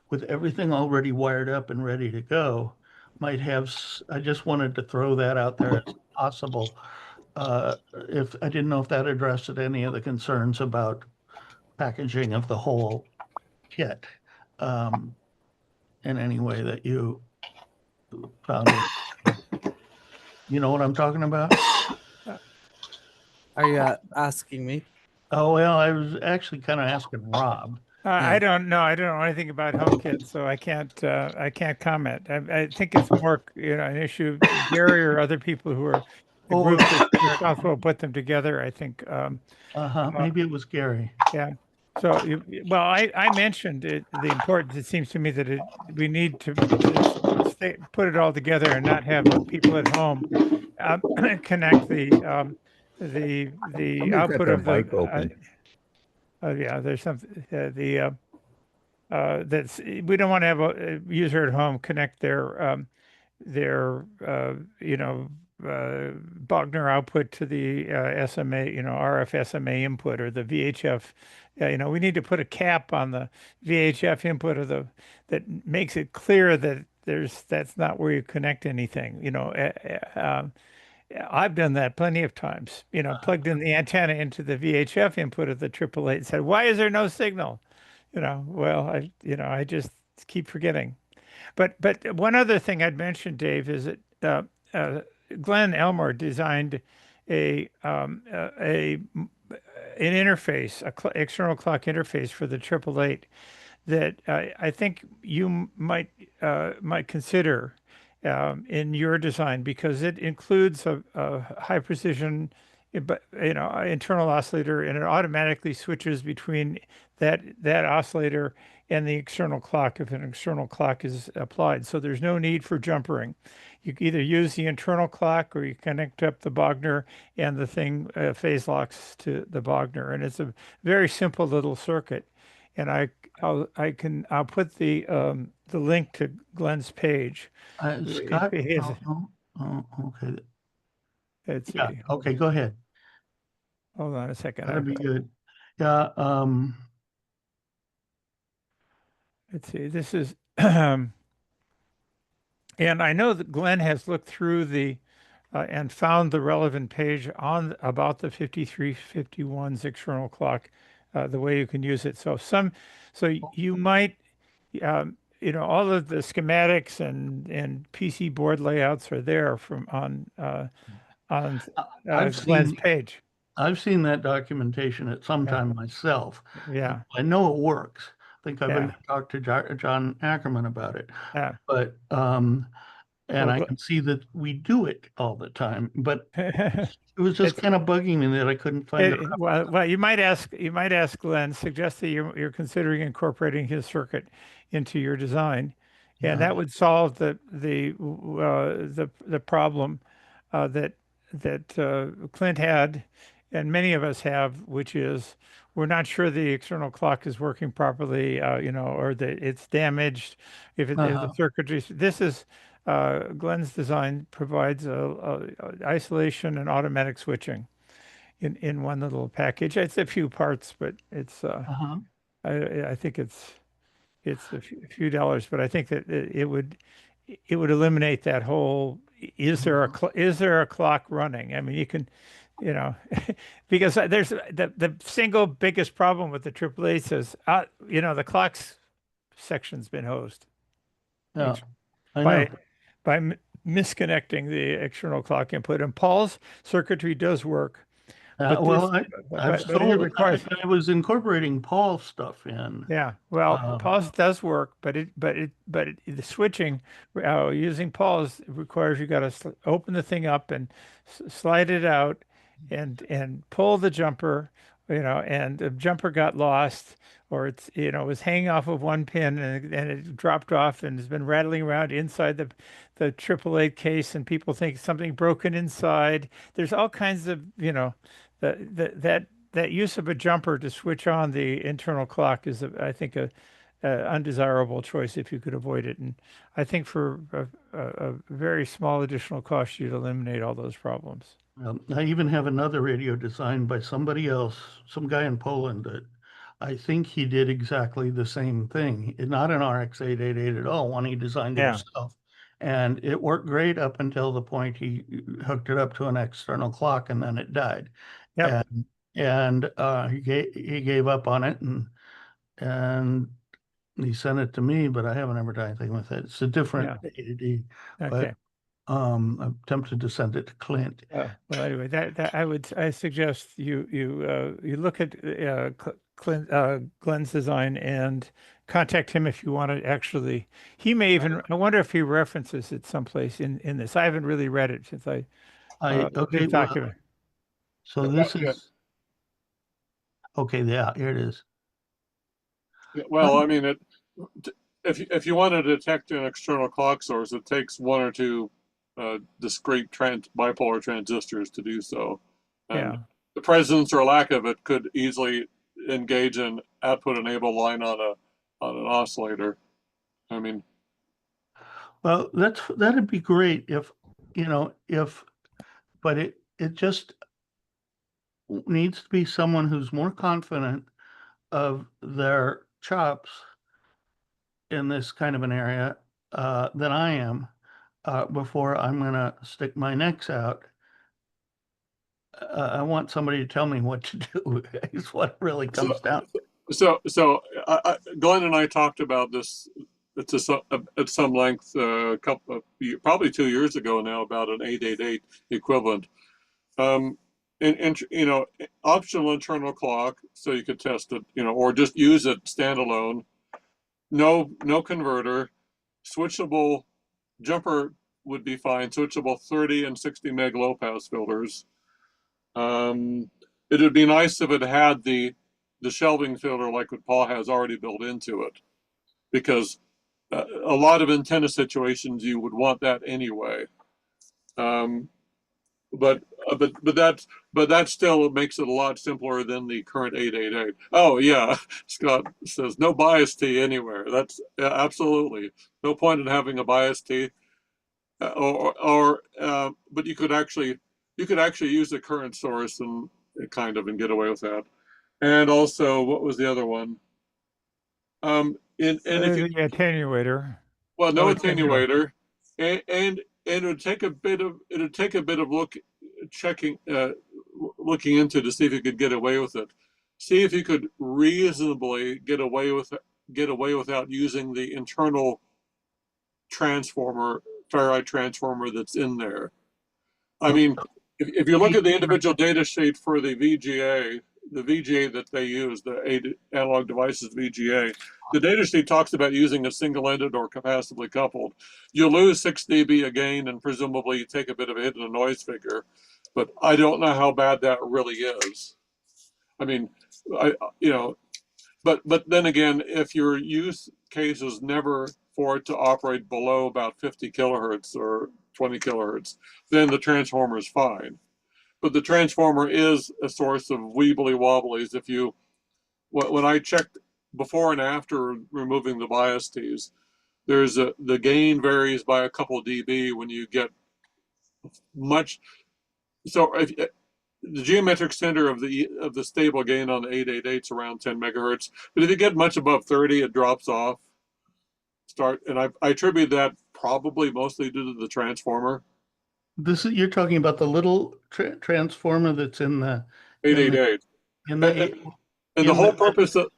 with everything already wired up and ready to go. I just wanted to throw that out there as possible. If I didn't know if that addressed any of the concerns about packaging of the whole kit in any way that you found it. You know what I'm talking about? Are you asking me? Oh, well, I was actually kind of asking Rob. I don't know. I don't know anything about HomeKit, so I can't comment. I think it's more, you know, an issue Gary or other people who are the Oh, group it that's was responsible put them together. I think. maybe it was Gary. Yeah. So, well, I mentioned it, the importance. It seems to me that we need to put it all together and not have people at home connect the Somebody's got output their of the mic open. yeah. There's something that's we don't want to have a user at home connect their Bogner output to the SMA, RF SMA input or the VHF. We need to put a cap on the VHF input of that makes it clear that that's not where you connect anything. I've done that plenty of times. Plugged in the antenna into the VHF input of the 888 and said, "Why is there no signal?" Well, I just keep forgetting. But one other thing I'd mention, Dave, is that Glenn Elmore designed an interface, external clock interface for the 888 that I think you might consider in your design because it includes a high precision, but internal oscillator, and it automatically switches between that oscillator and the external clock if an external clock is applied. So there's no need for jumpering. You can either use the internal clock or you connect up the Bogner and the thing phase locks to the Bogner, and it's a very simple little circuit. And I'll put the link to Glenn's page. Scott. He has, Okay. let's Yeah. see. Okay. Go ahead. Hold on a second. That'd be good. Yeah. Let's see. This is, and I know that Glenn has looked through and found the relevant page on about the 5351's external clock, the way you can use it. So you might, all of the schematics and PC board layouts are there on Glenn's page. I've seen that documentation at some time myself. Yeah. I know it works. I think I've Yeah. even talked to John Ackerman about it. Yeah. But and I can see that we do it all the time, but it was just kind of bugging me that I couldn't find it. Well, you might ask Glenn, suggest that you're considering incorporating his circuit into your design, and that would solve the problem that Clint had, and many of us have, which is we're not sure the external clock is working properly, or that it's damaged. If the circuitry, this is Glenn's design provides isolation and automatic switching in one little package. It's a few parts, but it's I think it's a few dollars, but I think that it would eliminate that whole is there a clock running? I mean, you can, because there's the single biggest problem with the AAA says the clocks section's been hosed. Yeah, I know. By misconnecting the external clock input, and Paul's circuitry does work. But well, I was incorporating Paul's stuff in. Yeah, well, Paul's does work, but the switching using Paul's requires you got to open the thing up and slide it out, and pull the jumper, and the jumper got lost, or it's was hanging off of one pin and it dropped off and has been rattling around inside the AAA case, and people think something broken inside. There's all kinds of that use of a jumper to switch on the internal clock is, I think, a undesirable choice if you could avoid it. And I think for a very small additional cost, you'd eliminate all those problems. I even have another radio designed by somebody else, some guy in Poland, that I think he did exactly the same thing. Not an RX-888 at all, one he designed himself. And it worked great up until the point he hooked it up to an external clock, and then it died. Yep. And he gave up on it, and he sent it to me, but I haven't ever done anything with it. It's a different ADD. Okay. But I'm tempted to send it to Clint. Well, anyway, that I suggest you look at Glenn's design and contact him if you want to actually. He may even. I wonder if he references it someplace in this. I haven't really read it since I Okay, this well, document. so this is, okay, yeah, here it is. Well, I mean, if you want to detect an external clock source, it takes one or two discrete bipolar transistors to do so, and Yeah. the presence or lack of it could easily engage an output enable line on an oscillator. I mean, Well, that'd be great if, but it just needs to be someone who's more confident of their chops in this kind of an area than I am before I'm gonna stick my necks out. I want somebody to tell me what to do, is what it really comes down. so Glenn and I talked about this at some length probably 2 years ago now about an 888 equivalent. And optional internal clock, so you could test it, or just use it standalone. No converter, switchable jumper would be fine. Switchable 30 and 60 meg low pass filters. It would be nice if it had the shelving filter like what Paul has already built into it, because a lot of antenna situations you would want that anyway. But that still makes it a lot simpler than the current 888. Oh yeah, Scott says no bias T anywhere. That's absolutely no point in having a bias T. But you could actually use the current source and get away with that. And also, what was the other one? If you, The attenuator. well, no attenuator, and it would take a bit of looking into to see if you could get away with it. See if you could reasonably get away without using the internal ferrite transformer that's in there. I mean, if you look at the individual data sheet for the VGA that they use, the 8 analog devices VGA, the data sheet talks about using a single-ended or capacitively coupled. You lose 6 dB a gain, and presumably you take a bit of a hit in the noise figure, but I don't know how bad that really is. I mean, but then again, if your use case is never for it to operate below about 50 kilohertz or 20 kilohertz, then the transformer is fine. But the transformer is a source of weebly wobblies. When I checked before and after removing the bias Ts, the gain varies by a couple dB when you get much. So the geometric center of the stable gain on the 888 is around 10 megahertz, but if you get much above 30, it drops off. And I attribute that probably mostly due to the transformer. You're talking about the little transformer that's in the 888. In the And the whole purpose of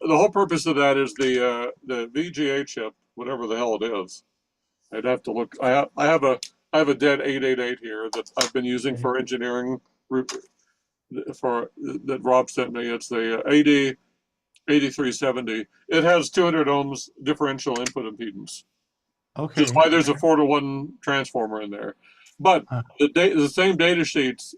that is the VGA chip, whatever the hell it is. I'd have to look. I have a dead 888 here that I've been using for engineering that Rob sent me. It's the 8370. It has 200 ohms differential input impedance. Okay. That's why there's a 4-to-1 transformer in there. But the same data sheets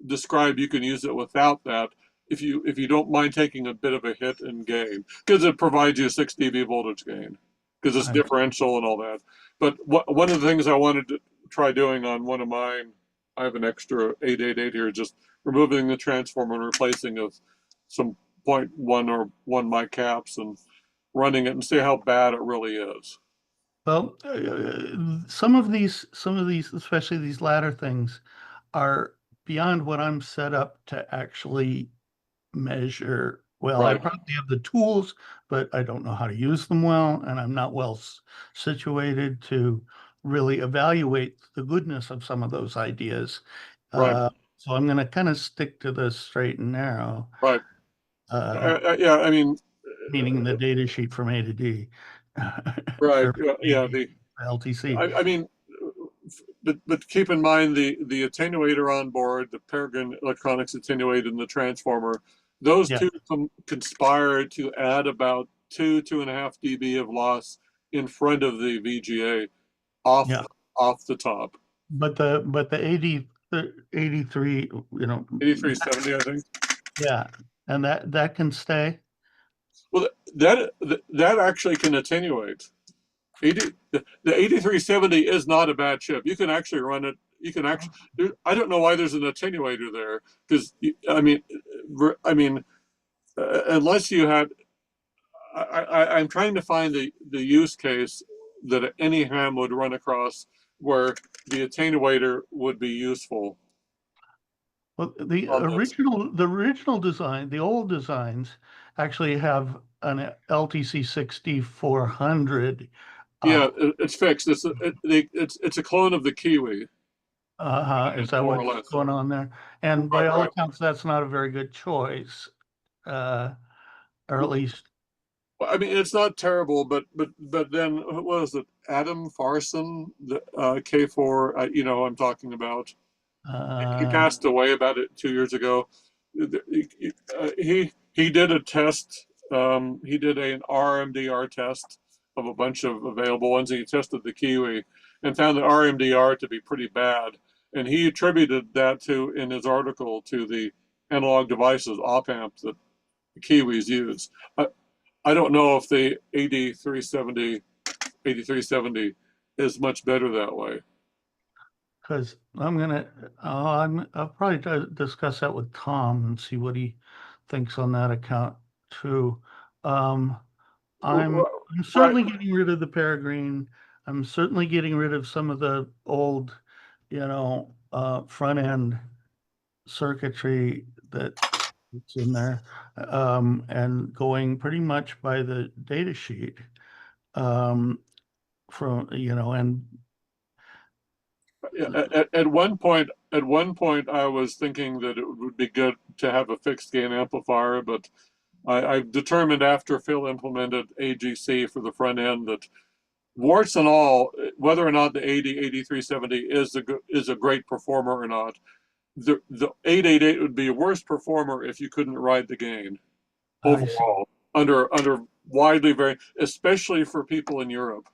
describe you can use it without that if you don't mind taking a bit of a hit in gain, because it provides you 6 dB voltage gain because it's differential and all that. But one of the things I wanted to try doing on one of mine, I have an extra 888 here, just removing the transformer and replacing with some 0.1 or 1 mic caps and running it and see how bad it really is. Well, some of these, especially these latter things, are beyond what I'm set up to actually measure. Well, I probably have the tools, but I don't know how to use them well, and I'm not well situated to really evaluate the goodness of some of those ideas. Right. So I'm going to kind of stick to the straight and narrow. Right. Yeah, I mean, meaning the data sheet from A to D. Right. Yeah. The LTC. I mean, but keep in mind the attenuator on board, the Peregrine Electronics attenuator, and the transformer. Those two conspire to add about 2.5 dB of loss in front of the VGA off the top. But the the 83, 8370, I think. yeah, and that can stay. Well, that actually can attenuate. The 8370 is not a bad chip. You can actually run it. You can actually. I don't know why there's an attenuator there, because unless you had. I'm trying to find the use case that any ham would run across where the attenuator would be useful. Well, the original design, the old designs actually have an LTC 6400. Yeah, it's fixed. It's a clone of the Kiwi. Is that more or what's less. going on there? And by all Right. accounts, that's not a very good choice, or at least. Well, I mean, it's not terrible, but then what was it? Adam Farson, the K4. I'm talking about. He passed away about 2 years ago. He did a test. He did an RMDR test of a bunch of available ones. He tested the Kiwi and found the RMDR to be pretty bad. And he attributed that in his article to the analog devices op amps that the Kiwis use. I don't know if the 8370 is much better that way. Because I'll probably discuss that with Tom and see what he thinks on that account too. I'm certainly getting rid of the Peregrine. I'm certainly getting rid of some of the old, front end circuitry that's in there, and going pretty much by the data sheet. And At one point, I was thinking that it would be good to have a fixed gain amplifier, but I've determined after Phil implemented AGC for the front end that, warts and all, whether or not the 8370 is a great performer or not, the 888 would be a worse performer if you couldn't ride the gain overall under widely very, especially for people in Europe.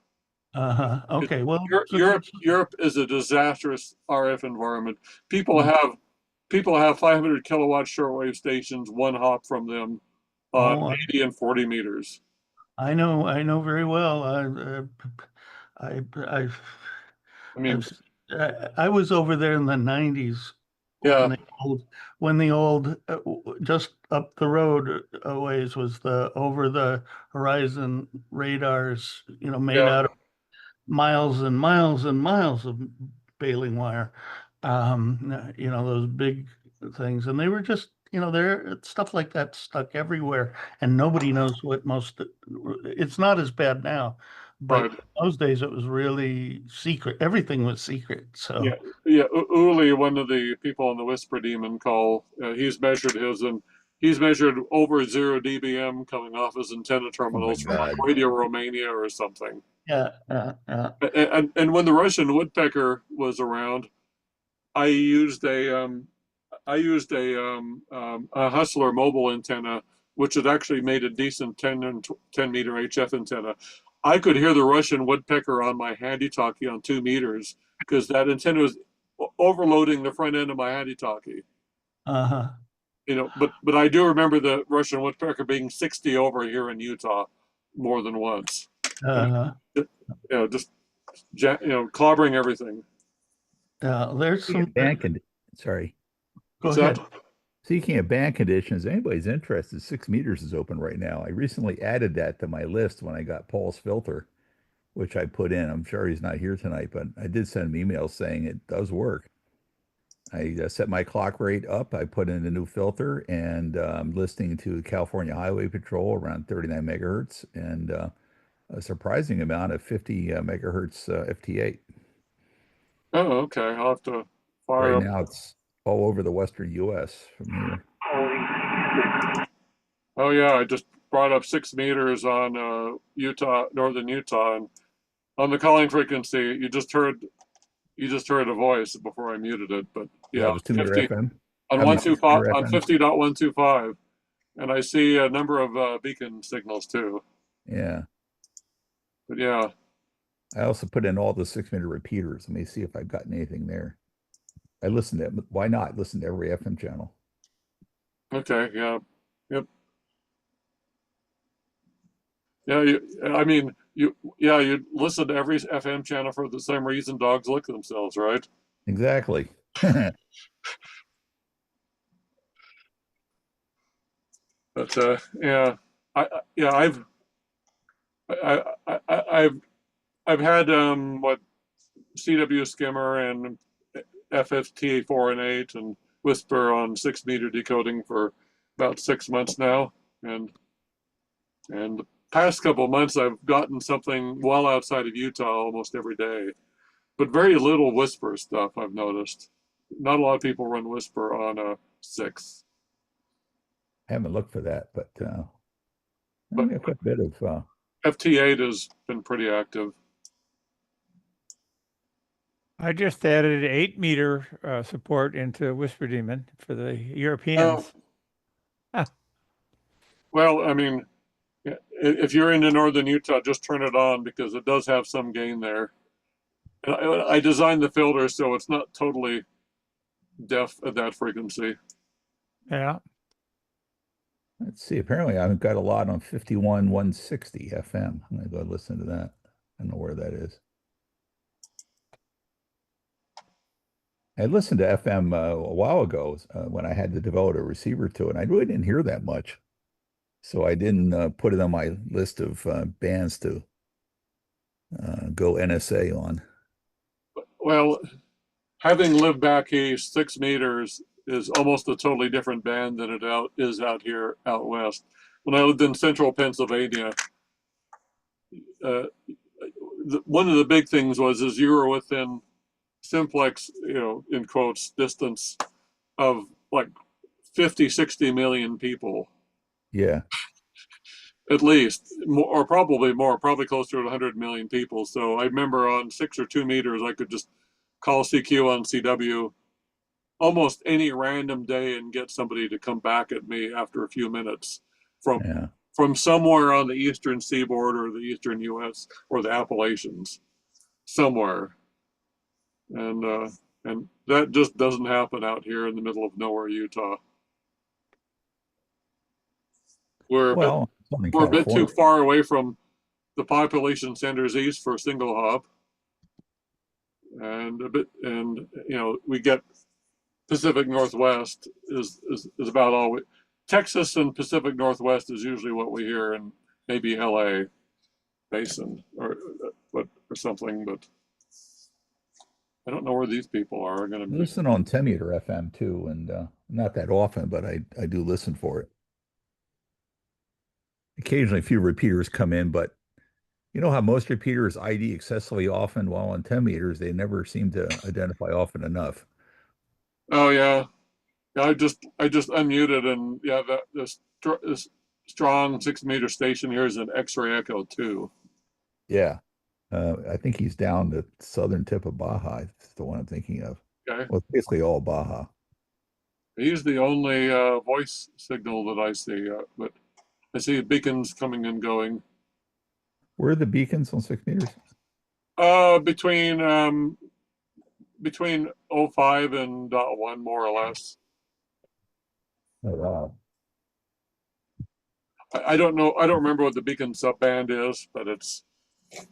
Okay. Well, Europe is a disastrous RF environment. People have 500 kilowatt shortwave stations, one hop from them, 80 and 40 meters. I know very well. I was over there in the 90s. Yeah. When the old just up the road a ways was the over the horizon radars, made out of miles and miles and miles of baling wire. Those big things, and they were just, there stuff like that stuck everywhere, and nobody knows what it's not as bad now, but those days it was really secret. Everything was secret. So Uli, one of the people on the Whisper Demon call, he's measured over 0 dBm coming off his antenna terminals from Radio Romania or something. Yeah. And when the Russian woodpecker was around, I used a Hustler mobile antenna, which had actually made a decent 10 meter HF antenna. I could hear the Russian woodpecker on my handy-talkie on 2 meters because that antenna was overloading the front end of my handy-talkie. But I do remember the Russian woodpecker being 60 over here in Utah more than once. Just clobbering everything. There's some sorry. Go ahead. Speaking of band conditions, anybody's interested, 6 meters is open right now. I recently added that to my list when I got Paul's filter, which I put in. I'm sure he's not here tonight, but I did send him emails saying it does work. I set my clock rate up. I put in a new filter, and I'm listening to California Highway Patrol around 39 megahertz and a surprising amount of 50 megahertz FT8. Oh, okay. I'll have to fire up. Right now it's all over the western U.S. from here. Oh yeah, I just brought up 6 meters on northern Utah, and on the calling frequency, you just heard a voice before I muted it. But yeah, it was 2 meter FM on 125 on 50.125, and I see a number of beacon signals too. Yeah. But yeah. I also put in all the 6 meter repeaters. Let me see if I've gotten anything there. I listen to it. Why not listen to every FM channel? Okay, yeah, yep. Yeah, you listen to every FM channel for the same reason dogs lick themselves, right? Exactly. But yeah, I've had what CW Skimmer and FFTA 4 and 8 and Whisper on 6-meter decoding for about 6 months now, and the past couple of months I've gotten something well outside of Utah almost every day, but very little Whisper stuff I've noticed. Not a lot of people run Whisper on a 6. I haven't looked for that, but But quite a bit of FT8 has been pretty active. I just added 8-meter support into Whisper Demon for the Europeans. Well, I mean, if you're into northern Utah, just turn it on because it does have some gain there. And I designed the filter so it's not totally deaf at that frequency. Yeah. Let's see. Apparently, I've got a lot on 51,160 FM. I'm going to go listen to that. I don't know where that is. I listened to FM a while ago when I had to develop a receiver to it. I really didn't hear that much. So I didn't put it on my list of bands to go NSA on. Well, having lived back east, 6 meters is almost a totally different band than it is out here out west. When I lived in central Pennsylvania, one of the big things is you were within simplex, in quotes, distance of like 50, 60 million people. Yeah. At least, or probably more, probably closer to 100 million people. So I remember on 6 or 2 meters, I could just call CQ on CW almost any random day and get somebody to come back at me after a few minutes from somewhere on the eastern seaboard or the eastern US or the Appalachians, somewhere. And that just doesn't happen out here in the middle of nowhere, Utah. We're a bit too far away from the population centers east for single hop, and we get Pacific Northwest is about all Texas and Pacific Northwest is usually what we hear, and maybe LA basin or something, but I don't know where these people are going to be. Listen on 10-meter FM too, and not that often, but I do listen for it. Occasionally a few repeaters come in, but you know how most repeaters ID excessively often, while on 10 meters, they never seem to identify often enough. Oh yeah. I just unmuted, and yeah, this strong 6-meter station here is an X-ray echo too. Yeah. I think he's down the southern tip of Baja. That's the one I'm thinking of. Okay. Well, it's basically all Baja. He's the only voice signal that I see, but I see beacons coming and going. Where are the beacons on 6 meters? Between 05 and .1, more or less. Oh, wow. I don't know. I don't remember what the beacon subband is, but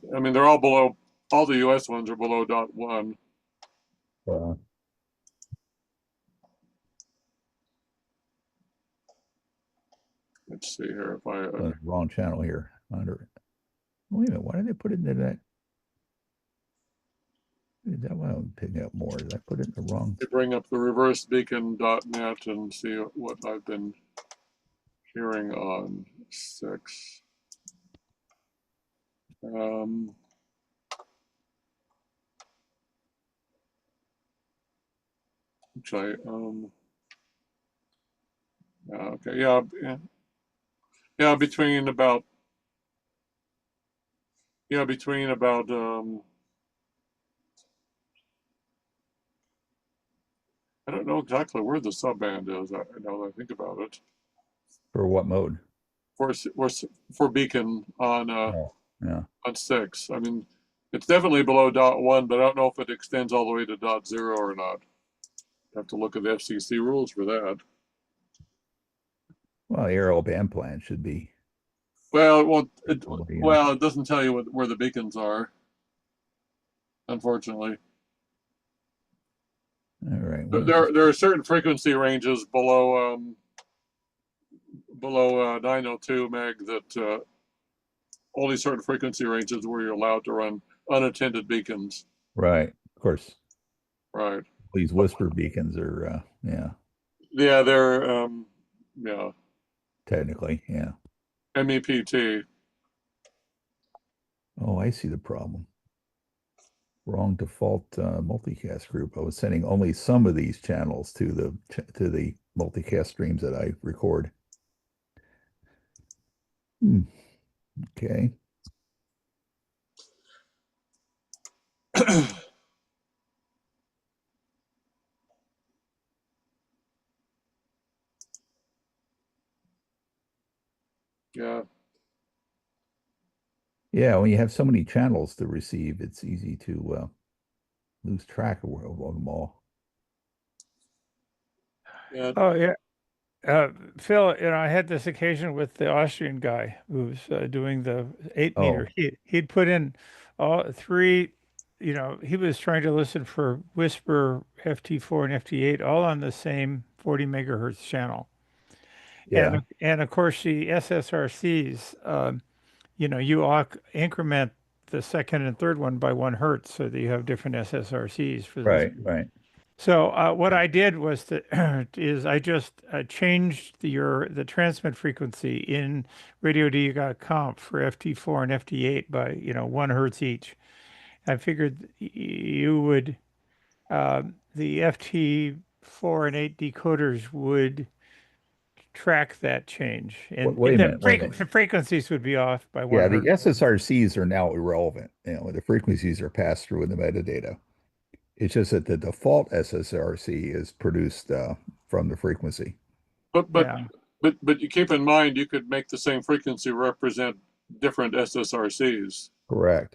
they're all below. All the US ones are below .1. Let's see here if I wrong channel here. Wait a minute, why did they put it into that? That one I'm picking up more. Did I put it in the wrong? bring up the reversebeacon.net and see what I've been hearing on 6. Which okay, yeah, between about I don't know exactly where the subband is. Now that I think about it. For what mode? For beacon on yeah. on 6. I mean, it's definitely below .1, but I don't know if it extends all the way to .0 or not. Have to look at the FCC rules for that. Well, aerial band plan should be. Well, Yeah. it doesn't tell you where the beacons are, unfortunately. All right. There are certain frequency ranges below 902 meg that only certain frequency ranges where you're allowed to run unattended beacons. Right. Of course. Right. These whisper beacons are, yeah. Yeah, they're yeah. Technically, yeah. MEPT. Oh, I see the problem. Wrong default multicast group. I was sending only some of these channels to the multicast streams that I record. Okay. Yeah. Yeah, when you have so many channels to receive, it's easy to lose track of them all. Yeah. Oh yeah. Phil, I had this occasion with the Austrian guy who's doing the 8 meter. He'd put in all three, he was trying to listen for whisper FT4 and FT8 all on the same 40 megahertz channel. Yeah. And of course the SSRCs, you increment the second and third one by 1 hertz so that you have different SSRCs for Right, right. So what I did was is I just changed the transmit frequency in radio.comp for FT4 and FT8 by 1 hertz each. I figured you would the FT4 and 8 decoders would track that change, and Wait a the minute, wait a minute. frequencies would be off by 1 Yeah, hertz. the SSRCs are now irrelevant. The frequencies are passed through in the metadata. It's just that the default SSRC is produced from the frequency. But you keep in mind you could make the same frequency represent different SSRCs. Correct.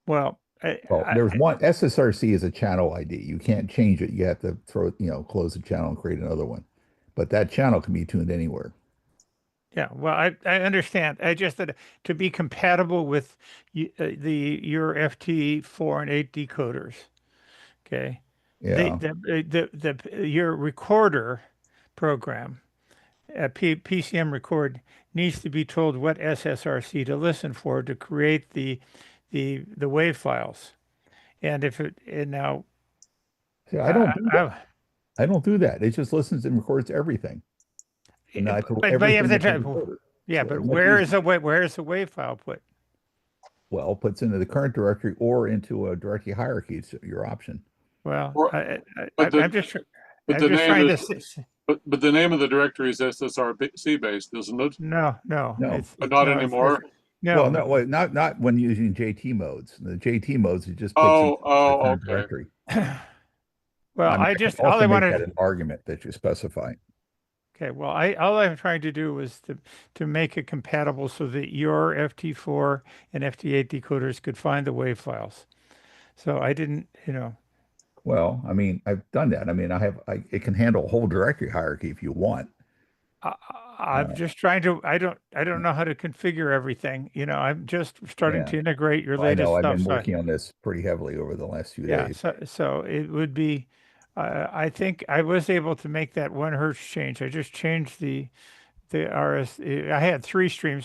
Well, there's one SSRC is a channel ID. You can't change it. You have to close the channel and create another one. But that channel can be tuned anywhere. Yeah, well, I understand. I just that to be compatible with your FT4 and 8 decoders, okay? Yeah. Your recorder program, PCM record, needs to be told what SSRC to listen for to create the wave files, and now. See, I don't do that. I don't do that. It just listens and records everything. But where is the wave file put? Well, puts into the current directory or into a directory hierarchy. It's your option. Well, But the name of the directory is SSRC based, isn't it? No. But not anymore. No. Well, no, not when using JT modes. The JT modes, it just puts into the current directory. Well, all I wanted an argument that you specify. Okay, well, all I'm trying to do was to make it compatible so that your FT4 and FT8 decoders could find the wave files. So I didn't, Well, I mean, I've done that. I mean, it can handle a whole directory hierarchy if you want. I'm just trying to. I don't know how to configure everything. I'm just starting to integrate your latest stuff. I've been working on this pretty heavily over the last few days. So it would be. I think I was able to make that 1 hertz change. I just changed the RS. I had 3 streams.